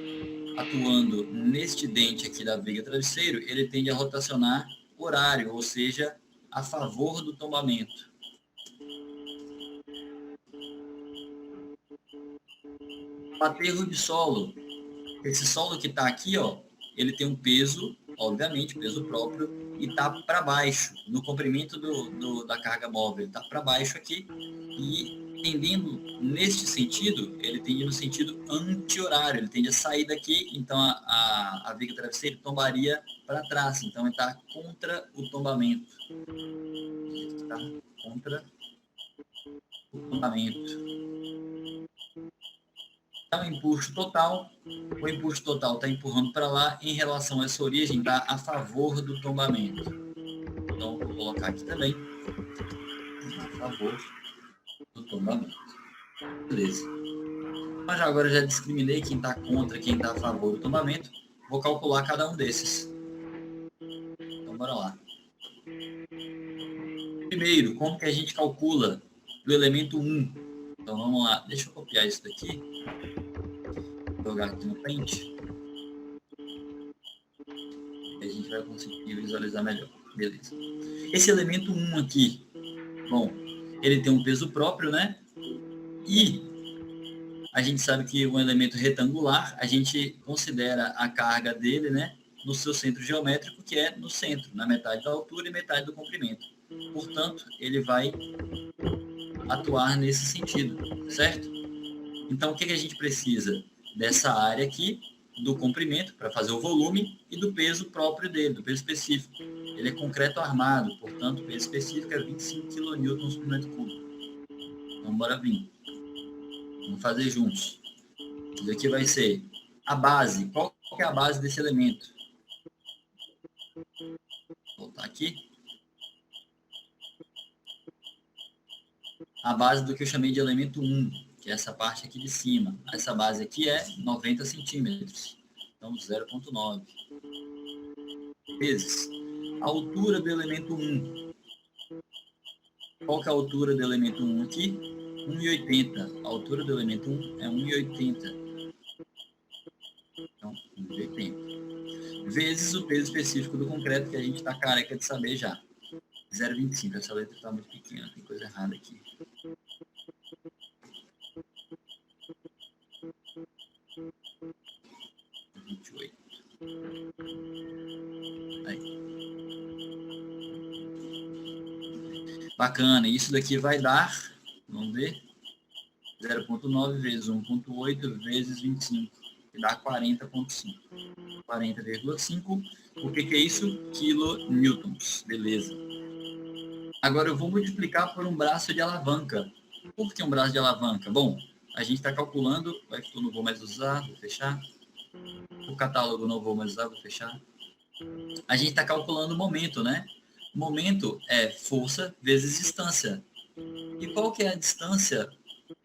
atuando neste dente aqui da viga travesseiro, ele tende a rotacionar horário, ou seja, a favor do tombamento. O aterro de solo. Esse solo que está aqui, ó, ele tem um peso, obviamente, peso próprio, e está para baixo, no comprimento da carga móvel. Está para baixo aqui e tendendo neste sentido, ele tende no sentido anti-horário, ele tende a sair daqui, então a viga travesseira tombaria para trás, então ele está contra o tombamento. Está contra o tombamento. O empuxo total, o empuxo total está empurrando para lá, em relação a essa origem, está a favor do tombamento. Então, vou colocar colocar aqui também. A favor do tombamento. Beleza. Mas agora eu já discriminei quem está contra, quem está a favor do tombamento. Vou calcular cada um desses. Então, bora lá. Primeiro, como que a gente calcula do elemento 1? Então, vamos lá. Deixa eu copiar isso daqui. Vou jogar aqui no Paint. E a gente vai conseguir visualizar melhor. Beleza. Esse elemento 1 aqui, bom, ele tem um peso próprio, né? E a gente sabe que um elemento retangular, a gente considera a carga dele, né, no seu centro geométrico, que é no centro, na metade da altura e metade do comprimento. Portanto, ele vai atuar nesse sentido, certo? Então, o que a gente precisa? Dessa área aqui, do comprimento, para fazer o volume, e do peso próprio dele, do peso específico. Ele é concreto armado, portanto, o peso específico é 25 kN por metro cúbico. Então, bora vir. Vamos fazer juntos. Isso aqui vai ser a base. Qual que é a base desse elemento? Vou voltar aqui. A base do que eu chamei de elemento 1, que é essa parte aqui de cima. Essa base aqui é 90 centímetros. Então, 0,9 vezes a altura do elemento 1. Qual que é a altura do elemento 1 aqui? 1,80. A altura do elemento 1 é 1,80. Então, 1,80. Vezes o peso específico do concreto, que a gente está careca de saber já. 0,25. Essa letra está muito pequena, tem coisa errada aqui. Bacana, isso daqui vai dar, vamos ver, 0,9 vezes 1,8 vezes 25, que dá 40,5. 40,5, o que é isso? Kilonewtons, beleza. Agora eu vou multiplicar por um braço de alavanca. Por que um braço de alavanca? Bom, a gente está calculando, vai que eu não vou mais usar, vou fechar. O catálogo não vou mais usar, vou fechar. A gente está calculando o momento, né? Momento é força vezes distância. E qual que é a distância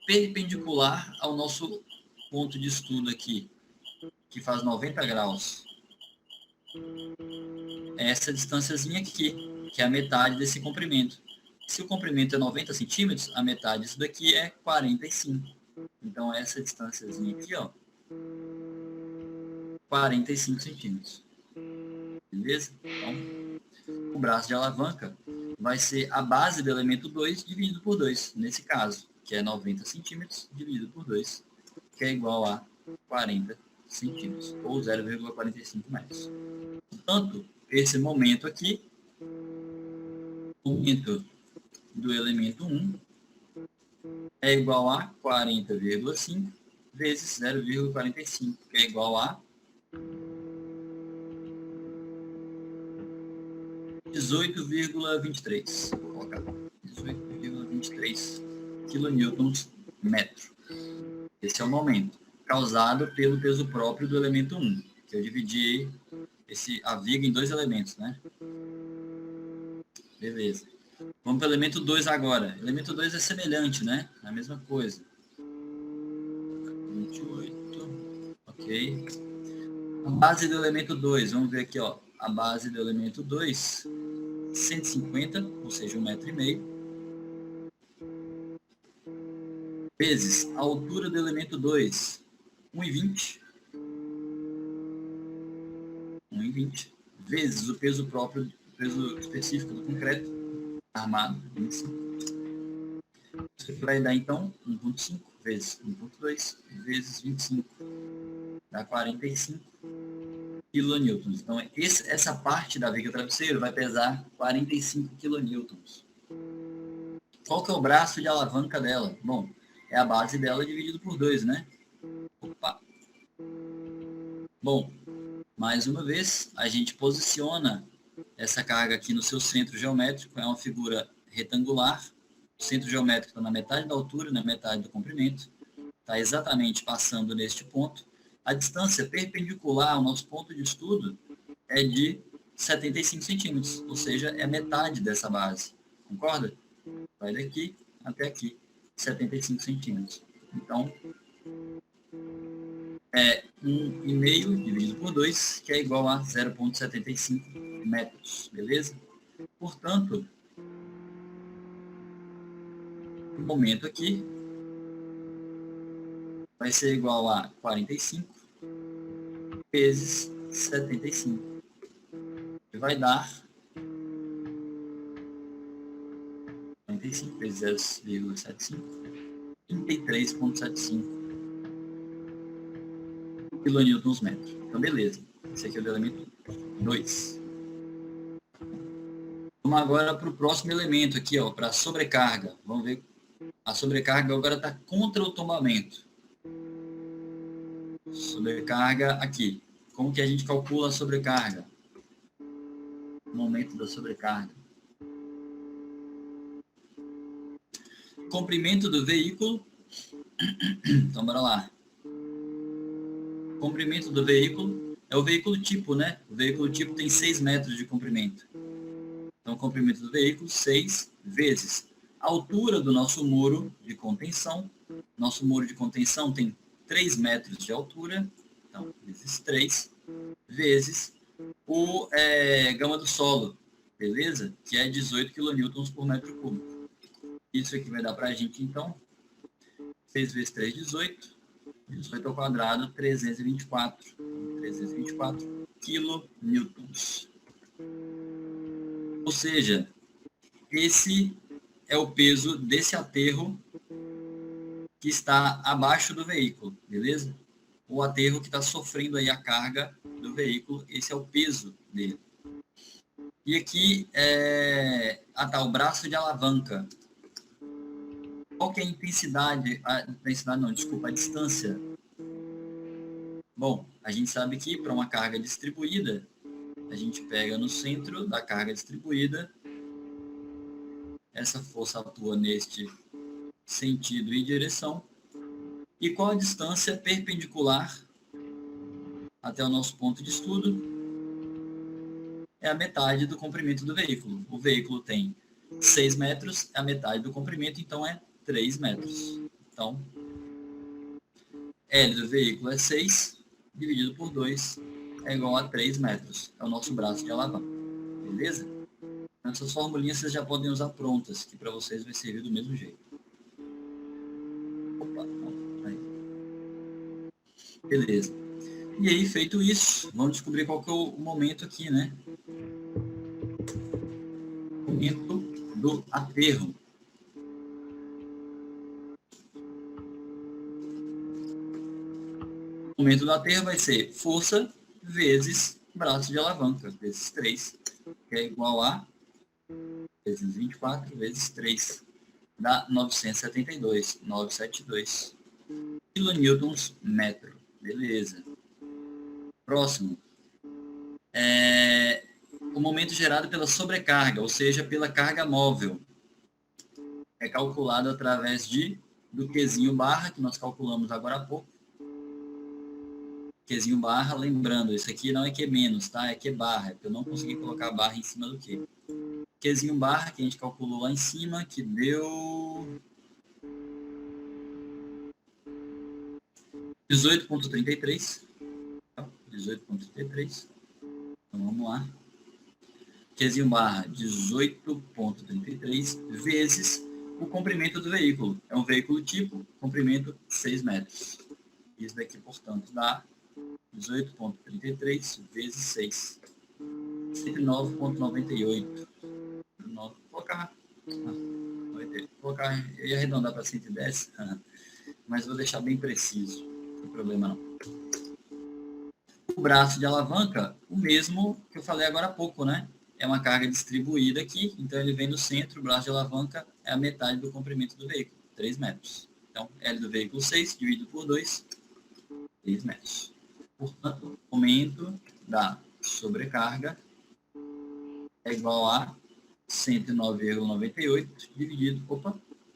perpendicular ao nosso ponto de estudo aqui, que faz 90 graus? É essa distânciazinha aqui, que é a metade desse comprimento. Se o comprimento é 90 centímetros, a metade disso daqui é 45. Então, essa distânciazinha aqui, ó, 45 centímetros. Beleza? Então, o braço de alavanca vai ser a base do elemento 2 dividido por 2, nesse caso, que é 90 centímetros dividido por 2, que é igual a 40 centímetros, ou 0,45 metros. Portanto, esse momento aqui, o momento do elemento 1, é igual a 40,5 vezes 0,45, que é igual a 18,23. Vou colocar 18,23 kilonewtons metro. Esse é o momento causado pelo peso próprio do elemento 1, que eu dividi a viga em dois elementos, né? Beleza. Vamos para o elemento 2 agora. O elemento 2 é semelhante, né? É a mesma coisa. 28. Ok. A base do elemento 2, vamos ver aqui, ó. A base do elemento 2, 150, ou seja, 1,5 m, vezes a altura do elemento 2, 1,20. 1,20. Vezes o peso próprio, o peso específico do concreto armado, 25. Isso vai dar, então, 1,5 vezes 1,2 vezes 25. Dá 45 kilonewtons. Então, essa parte da viga travesseiro vai pesar 45 kilonewtons. Qual que é o braço de alavanca dela? Bom, é a base dela dividido por 2, né? Opa! Bom, mais uma vez, a gente posiciona essa carga aqui no seu centro geométrico. É uma figura retangular. O centro geométrico está na metade da altura, na metade do comprimento. Está exatamente passando neste ponto. A distância perpendicular ao nosso ponto de estudo é de 75 centímetros, ou seja, é metade dessa base, concorda? Vai daqui até aqui, 75 centímetros. Então, é 1,5 dividido por 2, que é igual a 0,75 metros, beleza? Portanto, o momento aqui vai ser igual a 45 vezes 75, que vai dar 45 vezes 0,75, 33,75 quilonewtons metro. Então, beleza. Esse aqui é o elemento 2. Vamos agora para o próximo elemento aqui, ó, para a sobrecarga. Vamos ver. A sobrecarga agora está contra o tombamento. Sobrecarga aqui. Como que a gente calcula a sobrecarga? O momento da sobrecarga. Comprimento do veículo. Então, bora lá. Comprimento do veículo é o veículo tipo, né? O veículo tipo tem 6 metros de comprimento. Então, o comprimento do veículo, 6 vezes a altura do nosso muro de contenção. Nosso muro de contenção tem 3 metros de altura. Então, vezes 3, vezes o gama do solo, beleza? Que é 18 kN por metro cúbico. Isso aqui vai dar para a gente, então, 6 vezes 3, 18. 18 ao quadrado, 324 quilonewtons. Ou seja, esse é o peso desse aterro que está abaixo do veículo, beleza? O aterro que está sofrendo aí a carga do veículo, esse é o peso dele. E aqui tá o braço de alavanca. Qual que é a intensidade? A distância. Bom, a gente sabe que para uma carga distribuída, a gente pega no centro da carga distribuída, essa força atua neste sentido e direção. E qual a distância perpendicular até o nosso ponto de estudo? É a metade do comprimento do veículo. O veículo tem 6 metros, é a metade do comprimento, então é 3 metros. Então, L do veículo é 6, dividido por 2, é igual a 3 metros. É o nosso braço de alavanca. Beleza? Essas formulinhas vocês já podem usar prontas, que para vocês vai servir do mesmo jeito. Opa, não, aí. Beleza. E aí, feito isso, vamos descobrir qual que é o momento aqui, né? O momento do aterro. O momento do aterro vai ser força vezes braço de alavanca, vezes 3, que é igual a vezes 24 vezes 3, dá 972 quilonewtons metro. Beleza. Próximo. O momento gerado pela sobrecarga, ou seja, pela carga móvel. É calculado através do Qzinho barra, que nós calculamos agora há pouco. Qzinho barra, lembrando, isso aqui não é Q menos, tá? É Q barra, porque eu não consegui colocar a barra em cima do Q. Qzinho barra, que a gente calculou lá em cima, que deu 18,33. 18,33. Então, vamos lá. Qzinho barra, 18,33 vezes o comprimento do veículo. É um veículo tipo, comprimento 6 metros. Isso daqui, portanto, dá 18,33 vezes 6. 109,98. Vou colocar, eu ia arredondar para 110, mas vou deixar bem preciso, não tem problema não. O braço de alavanca, o mesmo que eu falei agora há pouco, né? É uma carga distribuída aqui, então ele vem no centro, o braço de alavanca é a metade do comprimento do veículo, 3 metros. Então, L do veículo 6, dividido por 2, 3 metros. Portanto, o momento da sobrecarga é igual a 109,98 dividido,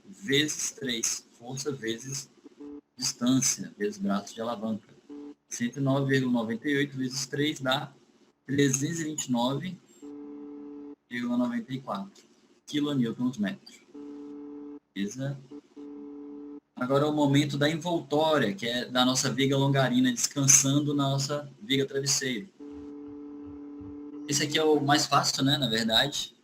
vezes 3, força vezes distância, vezes braço de alavanca. 109,98 vezes 3 dá 329,94 quilonewtons metro. Beleza? Agora é o momento da envoltória, que é da nossa viga longarina descansando na nossa viga travesseiro. Esse aqui é o mais fácil, né? Na verdade,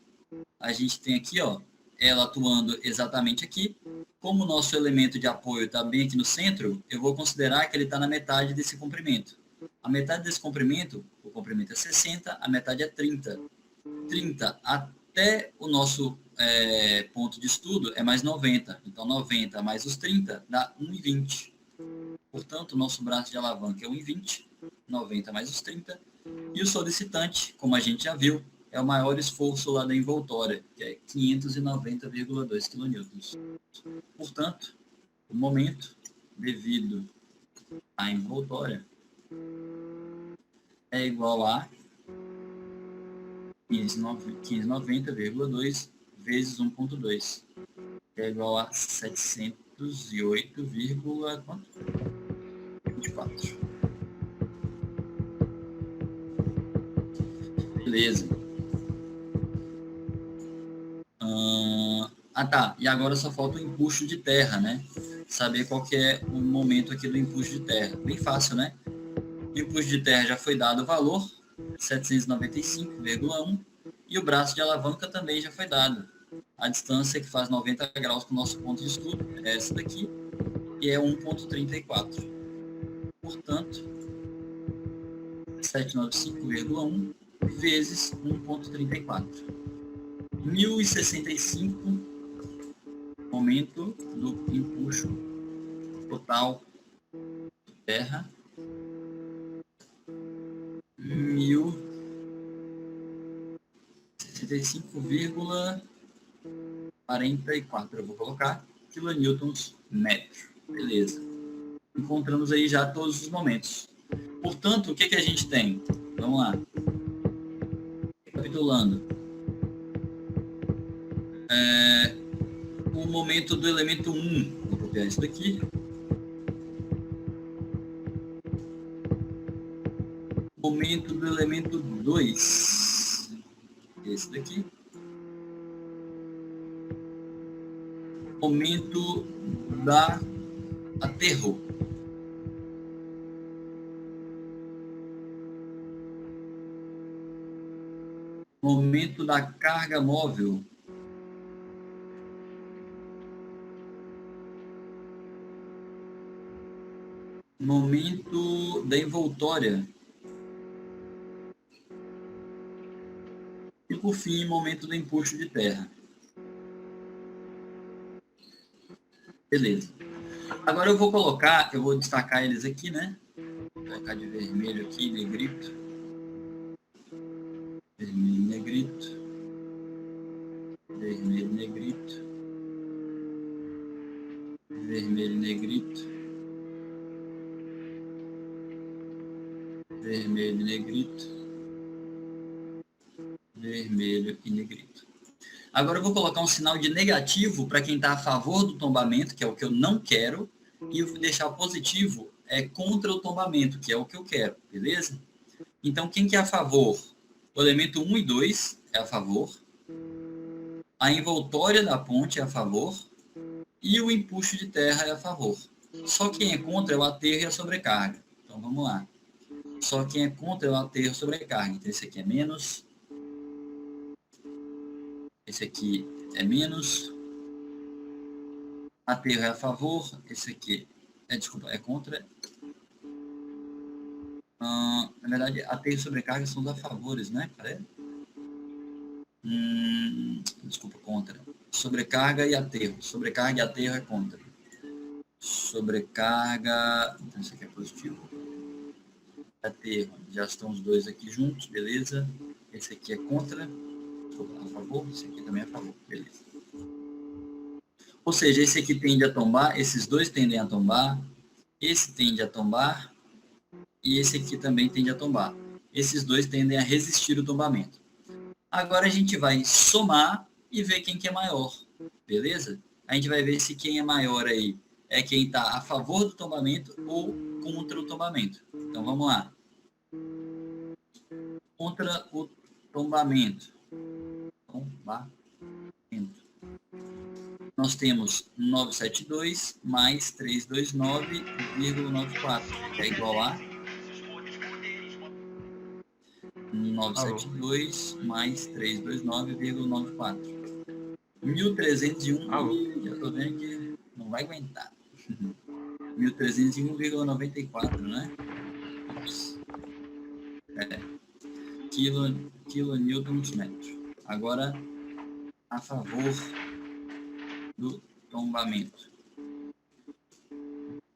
a gente tem aqui, ó, ela atuando exatamente aqui. Como o nosso elemento de apoio está bem aqui no centro, eu vou considerar que ele está na metade desse comprimento. A metade desse comprimento, o comprimento é 60, a metade é 30. 30 até o nosso ponto de estudo é mais 90. Então, 90 mais os 30 dá 1,20. Portanto, o nosso braço de alavanca é 1,20, 90 mais os 30. E o solicitante, como a gente já viu, é o maior esforço lá da envoltória, que é 590,2 kN. Portanto, o momento devido à envoltória é igual a 590,2 vezes 1,2, que é igual a 708,24. Beleza. Tá. E agora só falta o empuxo de terra, né? Saber qual que é o momento aqui do empuxo de terra. Bem fácil, né? O empuxo de terra já foi dado o valor, 795,1, e o braço de alavanca também já foi dado. A distância que faz 90 graus com o nosso ponto de estudo é essa daqui, e é 1,34. Portanto, 795,1 vezes 1,34. 1.065 momento do empuxo total de terra. 1.065,44, eu vou colocar, quilonewtons metro. Beleza. Encontramos aí já todos os momentos. Portanto, o que a gente tem? Vamos lá. Recapitulando. O momento do elemento 1, vou copiar isso daqui. Momento do elemento 2, esse daqui. Momento da aterro. Momento da carga móvel. Momento da envoltória. E, por fim, momento do empuxo de terra. Beleza. Agora eu vou destacar eles aqui, né? Vou colocar de vermelho aqui, negrito. Vermelho, negrito. Vermelho, negrito. Vermelho, negrito. Vermelho, negrito. Vermelho e negrito. Agora eu vou colocar um sinal de negativo para quem está a favor do tombamento, que é o que eu não quero, e eu vou deixar positivo contra o tombamento, que é o que eu quero, beleza? Então, quem que é a favor? O elemento 1 e 2 é a favor, a envoltória da ponte é a favor e o empuxo de terra é a favor. Só quem é contra é o aterro e a sobrecarga. Então, vamos lá. Só quem é contra é o aterro e a sobrecarga. Então, esse aqui é menos. Esse aqui é menos. Aterro é a favor. Esse aqui é contra. Na verdade, aterro e sobrecarga são os a favores, né? Cadê? Desculpa, contra. Sobrecarga e aterro. Sobrecarga e aterro é contra. Sobrecarga. Então, isso aqui é positivo. Aterro. Já estão os dois aqui juntos, beleza? Esse aqui é contra. Desculpa, a favor. Esse aqui também é a favor, beleza. Ou seja, esse aqui tende a tombar, esses dois tendem a tombar, esse tende a tombar e esse aqui também tende a tombar. Esses dois tendem a resistir o tombamento. Agora a gente vai somar e ver quem que é maior, beleza? A gente vai ver se quem é maior aí é quem está a favor do tombamento ou contra o tombamento. Então vamos lá. contra o tombamento. Nós temos 972 mais 329,94, que é igual a 972 mais 329,94. 1.301, já estou vendo que não vai aguentar. 1.301,94, né? Quilonewtons metro. Agora, a favor do tombamento.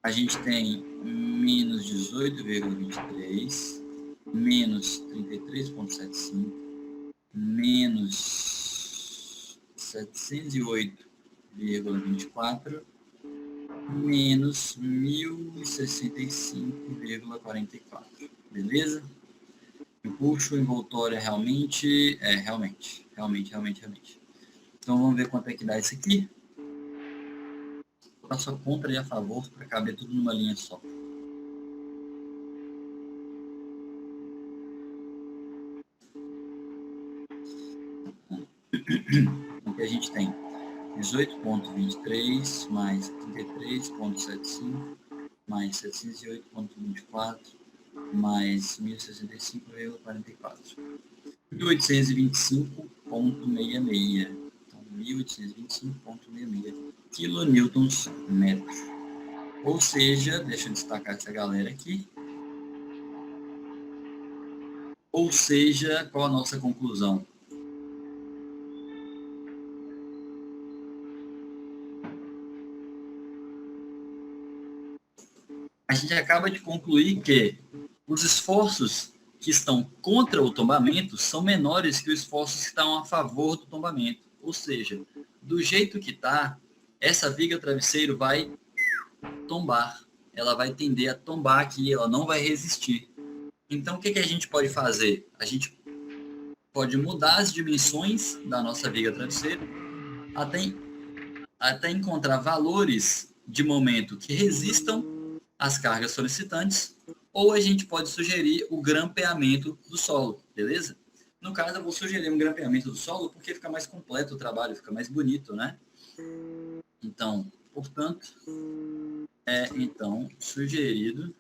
A gente tem menos 18,23, menos 33,75, menos 708,24, menos 1.065,44. Beleza? Impulso envoltório realmente. Então vamos ver quanto é que dá isso aqui. Vou botar só contra e a favor para caber tudo numa linha só. Então que a gente tem 18,23 mais 33,75 mais 708,24 mais 1.065,44. 1.825,66. Então, 1.825,66 quilonewtons metro. Ou seja, deixa eu destacar essa galera aqui. Ou seja, qual a nossa conclusão? A gente acaba de concluir que os esforços que estão contra o tombamento são menores que os esforços que estão a favor do tombamento. Ou seja, do jeito que está, essa viga travesseiro vai tombar. Ela vai tender a tombar aqui, ela não vai resistir. Então, o que a gente pode fazer? A gente pode mudar as dimensões da nossa viga travesseiro até encontrar valores de momento que resistam às cargas solicitantes, ou a gente pode sugerir o grampeamento do solo, beleza? No caso, eu vou sugerir um grampeamento do solo porque fica mais completo o trabalho, fica mais bonito, né? Então, portanto, sugerido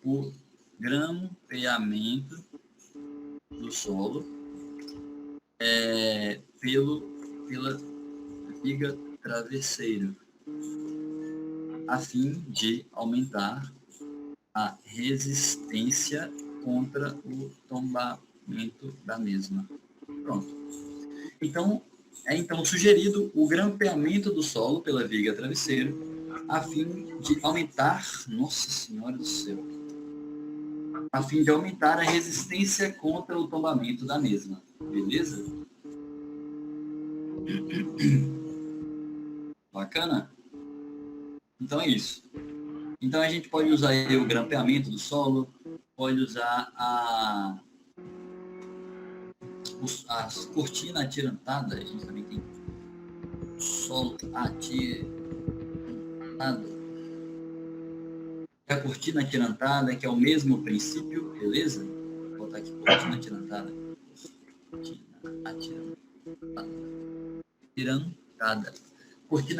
o grampeamento do solo pela viga travesseiro, a fim de aumentar a resistência contra o tombamento da mesma. Pronto. Então, sugerido o grampeamento do solo pela viga travesseiro, a fim de aumentar, nossa senhora do céu, a fim de aumentar a resistência contra o tombamento da mesma. Beleza? Bacana? Então é isso. Então a gente pode usar aí o grampeamento do solo, pode usar a cortina atirantada, a gente também tem solo atirantado. A cortina atirantada, que é o mesmo princípio, beleza? Vou botar aqui cortina atirantada. Cortina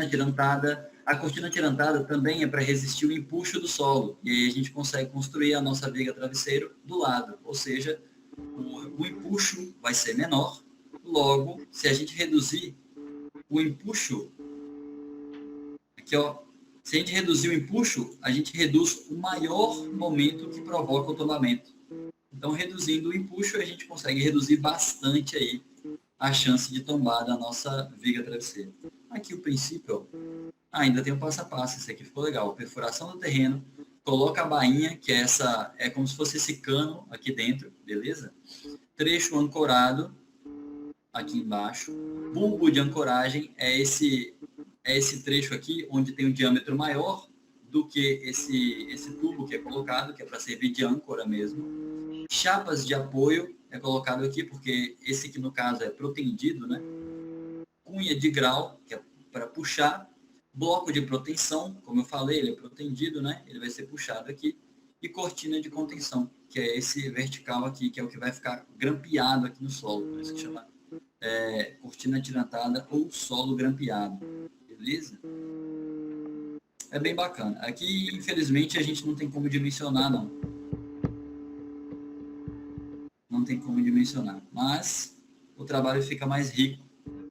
atirantada. A cortina atirantada também é para resistir o empuxo do solo. E aí a gente consegue construir a nossa viga travesseiro do lado. Ou seja, o empuxo vai ser menor. Logo, se a gente reduzir o empuxo, aqui ó, se a gente reduzir o empuxo, a gente reduz o maior momento que provoca o tombamento. Então, reduzindo o empuxo, a gente consegue reduzir bastante aí a chance de tombar da nossa viga travesseiro. Aqui o princípio, ainda tem o passo a passo, esse aqui ficou legal. Perfuração do terreno, coloca a bainha, que é como se fosse esse cano aqui dentro, beleza? Trecho ancorado, aqui embaixo. Bulbo de ancoragem é esse trecho aqui, onde tem um diâmetro maior do que esse tubo que é colocado, que é para servir de âncora mesmo. Chapas de apoio é colocado aqui, porque esse aqui no caso é protendido, né? Cunha de grau, que é para puxar. Bloco de proteção, como eu falei, ele é protendido, né? Ele vai ser puxado aqui. E cortina de contenção, que é esse vertical aqui, que é o que vai ficar grampeado aqui no solo. Por isso que chama cortina atirantada ou solo grampeado. Beleza? É bem bacana. Aqui, infelizmente, a gente não tem como dimensionar, não. Não tem como dimensionar. Mas o trabalho fica mais rico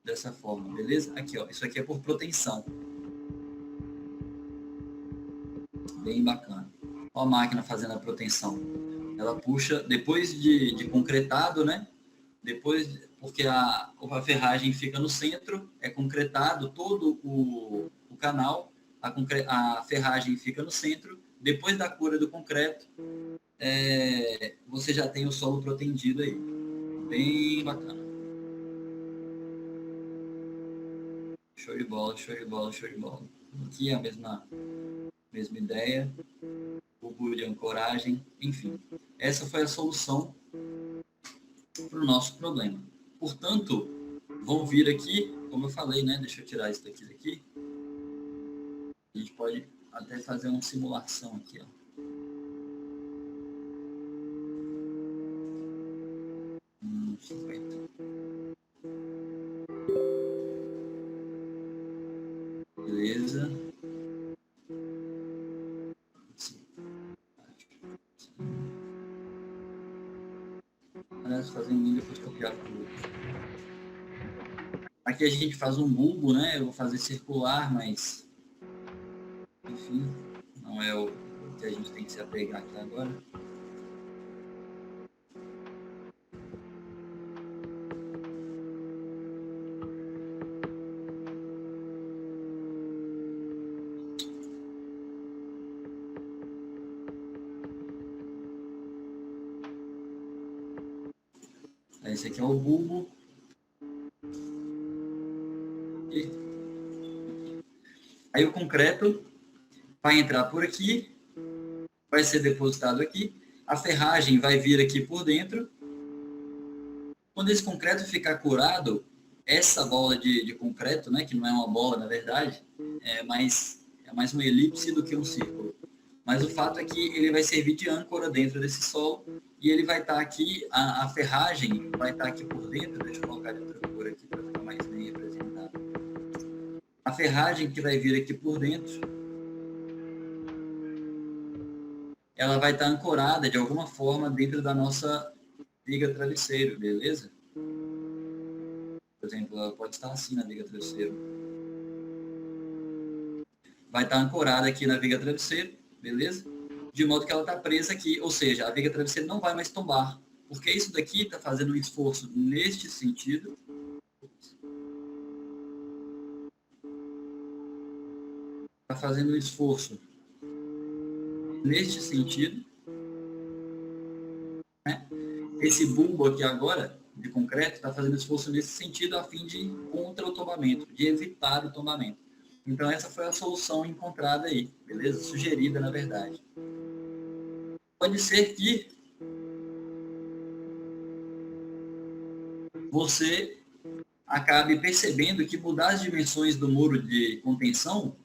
dessa forma, beleza? Aqui, ó. Isso aqui é por proteção. Bem bacana. Ó a máquina fazendo a proteção. Ela puxa, depois de concretado, né? Depois, porque a ferragem fica no centro, é concretado todo o canal, a ferragem fica no centro, depois da cura do concreto, você já tem o solo protendido aí. Bem bacana. Show de bola, show de bola, show de bola. Aqui é a mesma ideia, o de ancoragem, enfim. Essa foi a solução para o nosso problema. Portanto, vão vir aqui, como eu falei, né? Deixa eu tirar isso daqui. A gente pode até fazer uma simulação aqui, ó. Beleza. Fazendo depois copiar tudo. Aqui a gente faz um bulbo, né? Eu vou fazer circular, mas enfim, não é o que a gente tem que se apegar aqui agora. Esse aqui é o bulbo. Aí o concreto vai entrar por aqui, vai ser depositado aqui, a ferragem vai vir aqui por dentro. Quando esse concreto ficar curado, essa bola de concreto, né, que não é uma bola na verdade, é mais uma elipse do que um círculo. Mas o fato é que ele vai servir de âncora dentro desse solo e ele vai estar aqui, a ferragem vai estar aqui por dentro. Deixa eu colocar de outra cor aqui para ficar mais bem representado. A ferragem que vai vir aqui por dentro, ela vai estar ancorada de alguma forma dentro da nossa viga travesseiro, beleza? Por exemplo, ela pode estar assim na viga travesseiro. Vai estar ancorada aqui na viga travesseiro, beleza? De modo que ela está presa aqui, ou seja, a viga travesseiro não vai mais tombar, porque isso daqui está fazendo um esforço neste sentido. Está fazendo um esforço neste sentido. Né? Esse bulbo aqui agora, de concreto, está fazendo esforço nesse sentido a fim de contra o tombamento, de evitar o tombamento. Então essa foi a solução encontrada aí, beleza? Sugerida, na verdade. Pode ser que você acabe percebendo que mudar as dimensões do muro de contenção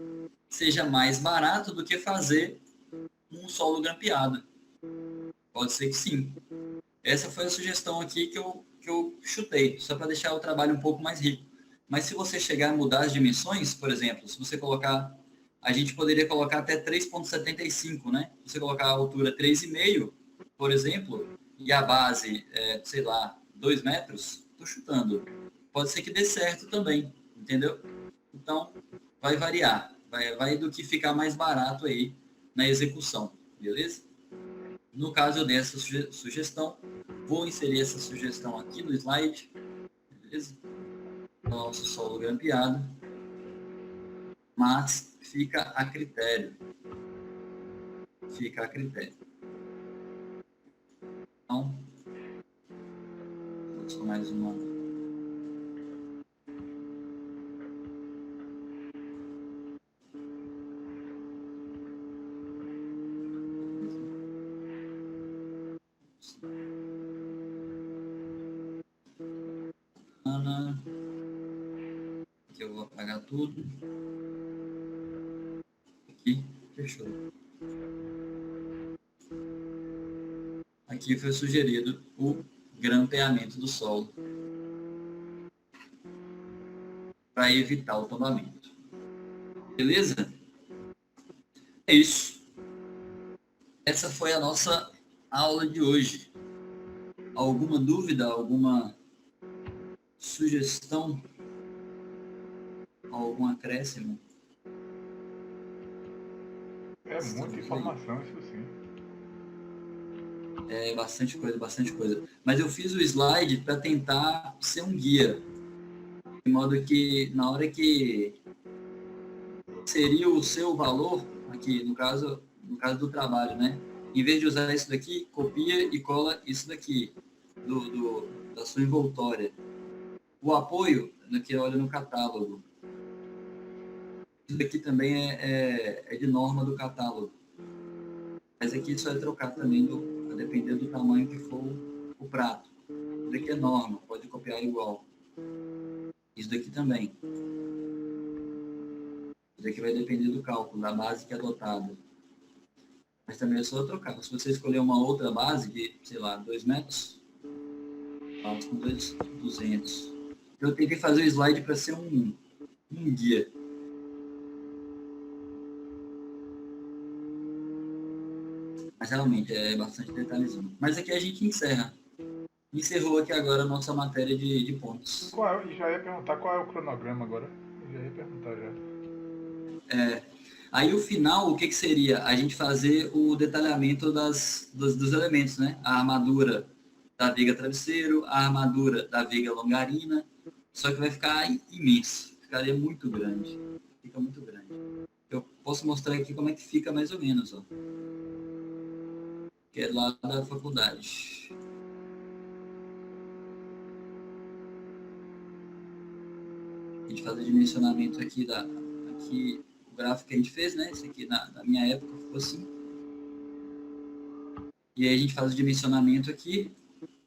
seja mais barato do que fazer um solo grampeado. Pode ser que sim. Essa foi a sugestão aqui que eu chutei, só para deixar o trabalho um pouco mais rico. Mas se você chegar a mudar as dimensões, por exemplo, se você colocar, a gente poderia colocar até 3,75, né? Se você colocar a altura 3,5, por exemplo, e a base, sei lá, 2 metros, estou chutando. Pode ser que dê certo também, entendeu? Então, vai variar. Vai do que ficar mais barato aí na execução, beleza? No caso, eu dei essa sugestão. Vou inserir essa sugestão aqui no slide, beleza? Nosso solo grampeado. Mas fica a critério. Fica a critério. Então, vou só mais uma. Aqui eu vou apagar tudo. Aqui, fechou. aqui foi sugerido o grampeamento do solo para evitar o tombamento. Beleza? É isso. Essa foi a nossa aula de hoje. Alguma dúvida, alguma sugestão, algum acréscimo? É muita informação, isso sim. É bastante coisa, bastante coisa. Mas eu fiz o slide para tentar ser um guia, de modo que na hora que seria o seu valor, aqui no caso do trabalho, né? Em vez de usar isso daqui, copia e cola isso daqui, da sua envoltória. O apoio, que olha no catálogo. Isso daqui também é de norma do catálogo. Mas aqui só é trocar também, a depender do tamanho que for o prato. Isso daqui é norma, pode copiar igual. Isso daqui também. Isso daqui vai depender do cálculo, da base que é adotada. Mas também é só trocar. Se você escolher uma outra base de, sei lá, 2 metros, faço com 200. Eu tentei fazer o slide para ser um guia. Mas realmente é bastante detalhezinho. Mas aqui a gente encerra. Encerrou aqui agora a nossa matéria de pontos. Já ia perguntar qual é o cronograma agora. Já ia perguntar já. Aí o final, o que seria? A gente fazer o detalhamento dos elementos, né? A armadura da viga travesseiro, a armadura da viga longarina, só que vai ficar imenso, ficaria muito grande, fica muito grande. Eu posso mostrar aqui como é que fica mais ou menos, ó. Que é lá da faculdade. A gente faz o dimensionamento aqui o gráfico que a gente fez, né? Esse aqui na minha época ficou assim. E aí a gente faz o dimensionamento aqui,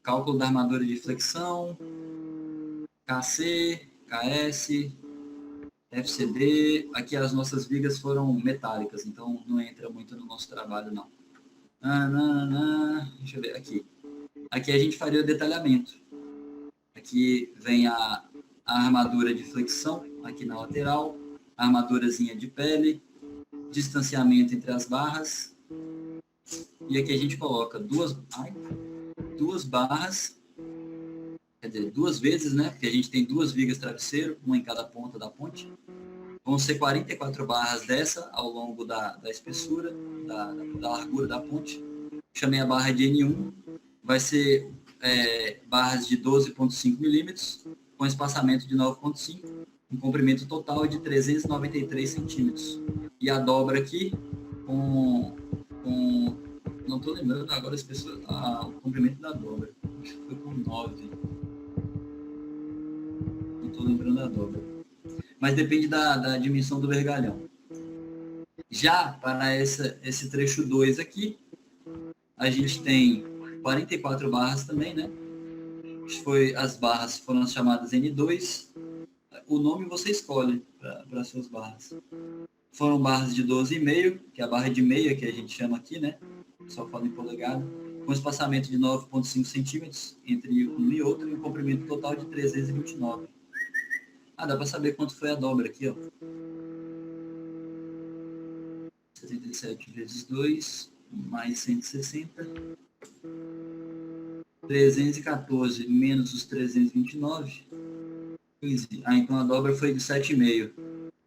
cálculo da armadura de flexão, KC, KS, FCD. Aqui as nossas vigas foram metálicas, então não entra muito no nosso trabalho, não. Deixa eu ver, aqui. Aqui a gente faria o detalhamento. Aqui vem a armadura de flexão, aqui na lateral, a armadurazinha de pele, distanciamento entre as barras. E aqui a gente coloca duas barras, quer dizer, 2 vezes, né? Porque a gente tem 2 vigas travesseiro, uma em cada ponta da ponte. Vão ser 44 barras dessa ao longo da espessura, da largura da ponte. Chamei a barra de N1. Vai ser barras de 12,5 milímetros, com espaçamento de 9,5, um comprimento total de 393 centímetros. E a dobra aqui com não estou lembrando agora o comprimento da dobra. Acho que foi com 9. Não estou lembrando a dobra. Mas depende da dimensão do vergalhão. Já para esse trecho 2 aqui, a gente tem 44 barras também, né? As barras foram chamadas N2. O nome você escolhe para suas barras. Foram barras de 12,5, que é a barra de meia que a gente chama aqui, né? Só fala em polegada, com espaçamento de 9,5 centímetros entre um e outro e um comprimento total de 329. Dá para saber quanto foi a dobra aqui, ó. 77 vezes 2, mais 160. 314 menos os 329. 15. Então a dobra foi de 7,5.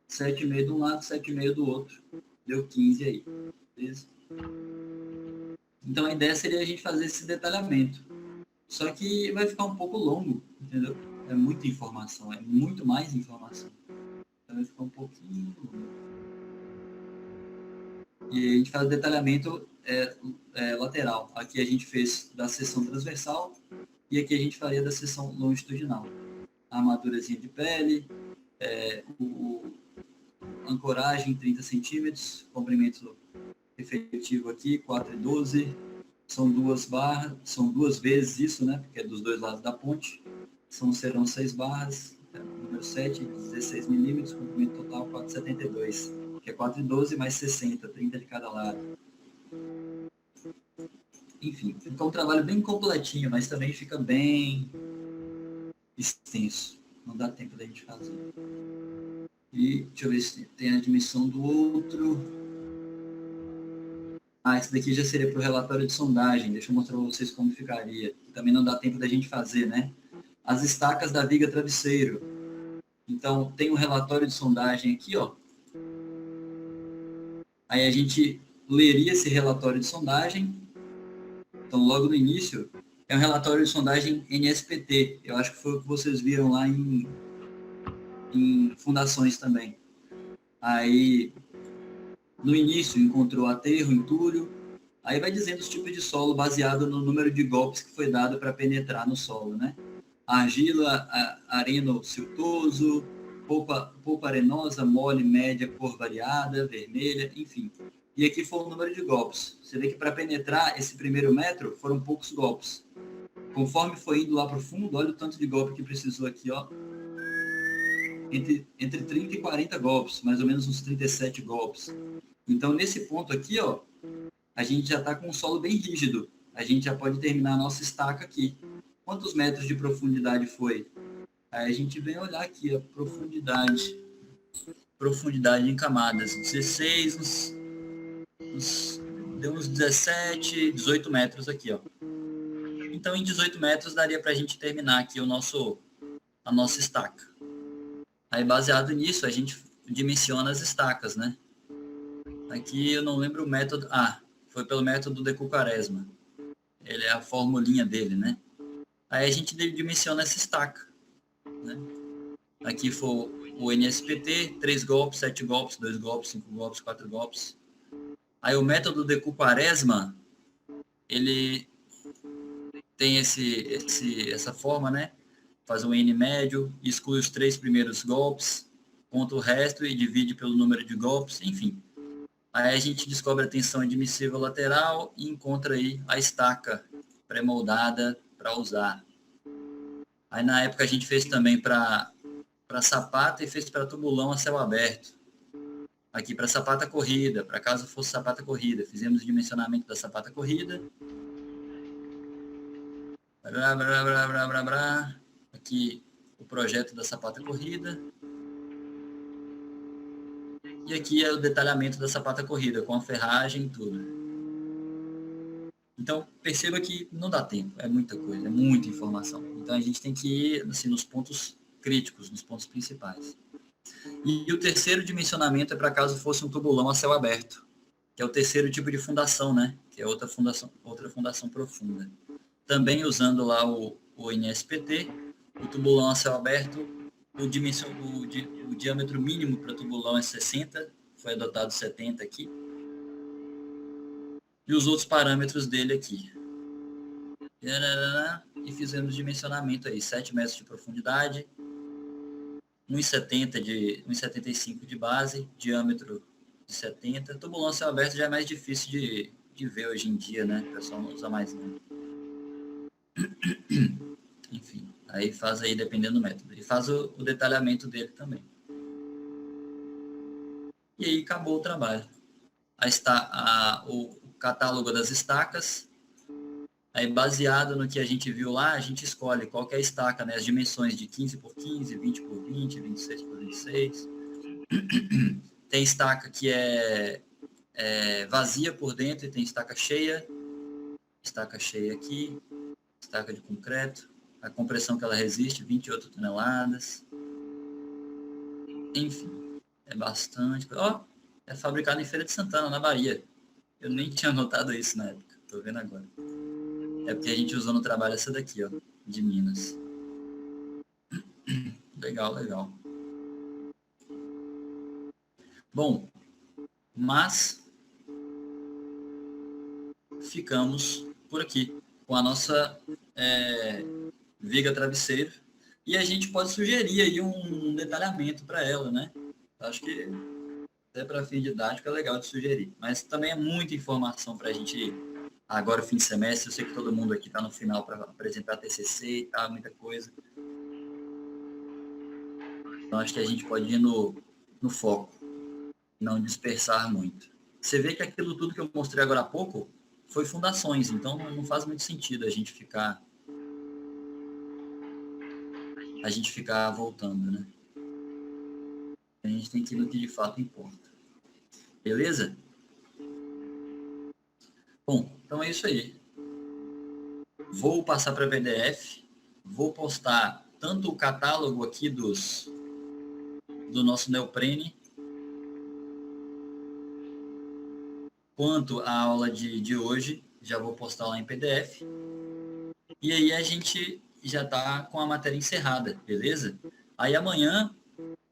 7,5 de um lado, 7,5 do outro. Deu 15 aí. Beleza? Então a ideia seria a gente fazer esse detalhamento. Só que vai ficar um pouco longo, entendeu? É muita informação, é muito mais informação. Então vai ficar um pouquinho longo. E a gente faz o detalhamento lateral. Aqui a gente fez da seção transversal e aqui a gente faria da seção longitudinal. A armadurazinha de pele, ancoragem 30 centímetros, comprimento efetivo aqui 4,12. São 2 barras, são 2 vezes isso, né? Porque é dos 2 lados da ponte. Serão 6 barras, número 7, 16 milímetros, comprimento total 4,72, que é 4,12 mais 60, 30 de cada lado. enfim, fica um trabalho bem completinho, mas também fica bem extenso. Não dá tempo da gente fazer. E deixa eu ver se tem a dimensão do outro. Esse daqui já seria para o relatório de sondagem. Deixa eu mostrar para vocês como ficaria. Também não dá tempo da gente fazer, né? As estacas da viga travesseiro. Então, tem um relatório de sondagem aqui, ó. Aí a gente leria esse relatório de sondagem. Então, logo no início, é um relatório de sondagem NSPT. Eu acho que foi o que vocês viram lá em fundações também. Aí, no início, encontrou aterro, entulho. Aí vai dizendo os tipos de solo baseado no número de golpes que foi dado para penetrar no solo, né? Argila areno-siltoso, polpa arenosa, mole, média, cor variada, vermelha, enfim. E aqui foi o número de golpes. Você vê que para penetrar esse primeiro metro foram poucos golpes. Conforme foi indo lá para o fundo, olha o tanto de golpe que precisou aqui, ó. Entre 30 e 40 golpes, mais ou menos uns 37 golpes. Então, nesse ponto aqui, ó, a gente já está com um solo bem rígido. A gente já pode terminar a nossa estaca aqui. Quantos metros de profundidade foi? Aí a gente vem olhar aqui a profundidade. Profundidade em camadas. 16, deu uns 17, 18 metros aqui, ó. Então, em 18 metros daria para a gente terminar aqui a nossa estaca. Aí, baseado nisso, a gente dimensiona as estacas, né? Aqui eu não lembro o método. Foi pelo método de Quaresma. Ele é a formulinha dele, né? Aí a gente dimensiona essa estaca, né? Aqui foi o NSPT, 3 golpes, 7 golpes, 2 golpes, 5 golpes, 4 golpes. Aí o método de Quaresma, ele tem essa forma, né? Faz um N médio, exclui os 3 primeiros golpes, conta o resto e divide pelo número de golpes, enfim. Aí a gente descobre a tensão admissível lateral e encontra aí a estaca pré-moldada para usar. Aí na época a gente fez também para sapata e fez para tubulão a céu aberto. Aqui para sapata corrida, para caso fosse sapata corrida. Fizemos o dimensionamento da sapata corrida. Aqui o projeto da sapata corrida. E aqui é o detalhamento da sapata corrida, com a ferragem e tudo. Então, perceba que não dá tempo, é muita coisa, é muita informação. Então, a gente tem que ir assim, nos pontos críticos, nos pontos principais. E o terceiro dimensionamento é para caso fosse um tubulão a céu aberto, que é o terceiro tipo de fundação, né? Que é outra fundação profunda. Também usando lá o NSPT, o tubulão a céu aberto, o diâmetro mínimo para tubulão é 60, foi adotado 70 aqui. E os outros parâmetros dele aqui. E fizemos dimensionamento aí, 7 metros de profundidade, 1,75 de base, diâmetro de 70. Tubulão a céu aberto já é mais difícil de ver hoje em dia, né? O pessoal não usa mais não. Enfim, aí faz aí dependendo do método. E faz o detalhamento dele também. E aí acabou o trabalho. Aí está o catálogo das estacas. Aí baseado no que a gente viu lá, a gente escolhe qual que é a estaca, né? As dimensões de 15 por 15, 20 por 20, 26 por 26. Tem estaca que é vazia por dentro e tem estaca cheia. Estaca cheia aqui. Estaca de concreto. A compressão que ela resiste, 28 toneladas. Enfim, é bastante. É fabricado em Feira de Santana, na Bahia. Eu nem tinha notado isso na época, tô vendo agora. É porque a gente usou no trabalho essa daqui, ó, de Minas. Legal, legal. Bom, mas ficamos por aqui com a nossa viga travesseiro e a gente pode sugerir aí um detalhamento para ela, né? Acho que até para fim didático é legal de sugerir, mas também é muita informação para a gente agora fim de semestre. Eu sei que todo mundo aqui está no final para apresentar TCC e tal, muita coisa. Então acho que a gente pode ir no foco, não dispersar muito. Você vê que aquilo tudo que eu mostrei agora há pouco foi fundações, então não faz muito sentido a gente ficar voltando, né? A gente tem que ir no que de fato importa. Beleza? Bom, então é isso aí. Vou passar para PDF, vou postar tanto o catálogo aqui do nosso neoprene, quanto a aula de hoje, já vou postar lá em PDF. E aí a gente já está com a matéria encerrada, beleza? Aí amanhã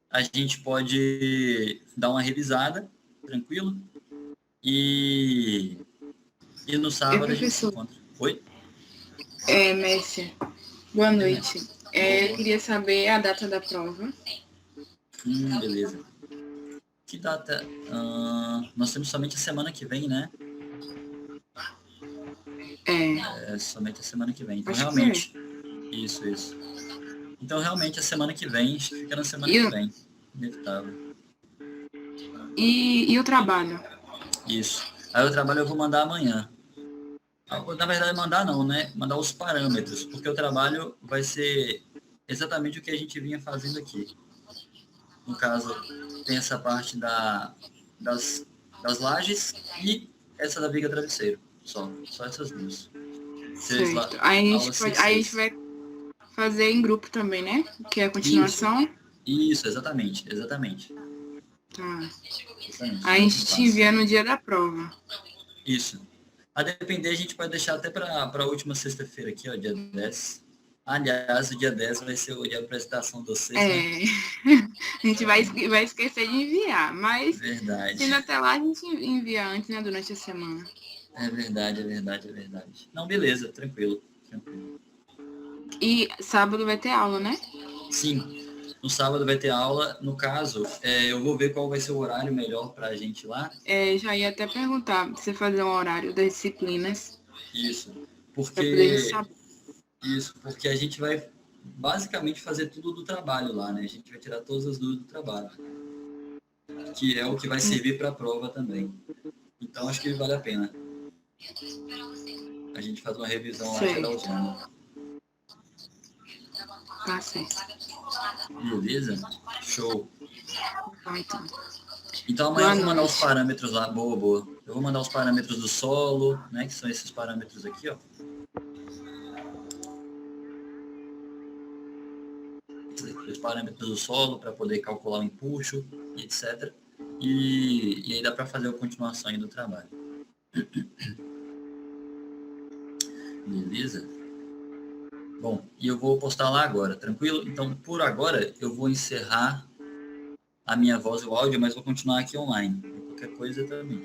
a gente pode dar uma revisada, tranquilo? E no sábado a gente se encontra. Oi? Mestre, boa noite. Eu queria saber a data da prova. Beleza. Que data? Nós temos somente a semana que vem, né? Somente a semana que vem. Então, realmente... Isso. Então, realmente, a semana que vem, fica na semana que vem. Inevitável. E o trabalho? Isso. Aí o trabalho eu vou mandar amanhã. Na verdade, mandar não, né? Mandar os parâmetros, porque o trabalho vai ser exatamente o que a gente vinha fazendo aqui. No caso, tem essa parte das lajes e essa da viga travesseiro. Só essas duas. Certo. Aí a gente vai fazer em grupo também, né? Que é a continuação. Isso, exatamente. Tá. Exatamente, aí a gente te envia no dia da prova. Isso. A depender, a gente pode deixar até para a última sexta-feira aqui, ó, dia 10. Aliás, o dia 10 vai ser o dia da apresentação de vocês, né? A gente vai esquecer de enviar, mas verdade. Se até lá a gente envia antes, né, durante a semana. É verdade. Não, beleza, tranquilo. E sábado vai ter aula, né? Sim, no sábado vai ter aula. No caso, eu vou ver qual vai ser o horário melhor para a gente lá. Já ia até perguntar, você fazer um horário das disciplinas. Isso, porque a gente vai basicamente fazer tudo do trabalho lá, né? A gente vai tirar todas as dúvidas do trabalho, que é o que vai servir para a prova também. Então, acho que vale a pena. A gente faz uma revisão lá geralzona. Tá certo. Beleza? Show. Então. Então amanhã eu vou mandar os parâmetros lá. Boa. Eu vou mandar os parâmetros do solo, né? Que são esses parâmetros aqui, ó. Os parâmetros do solo para poder calcular o empuxo, etc. E aí dá para fazer a continuação aí do trabalho. Beleza? Bom, e eu vou postar lá agora, tranquilo? Então, por agora, eu vou encerrar a minha voz e o áudio, mas vou continuar aqui online. Qualquer coisa também.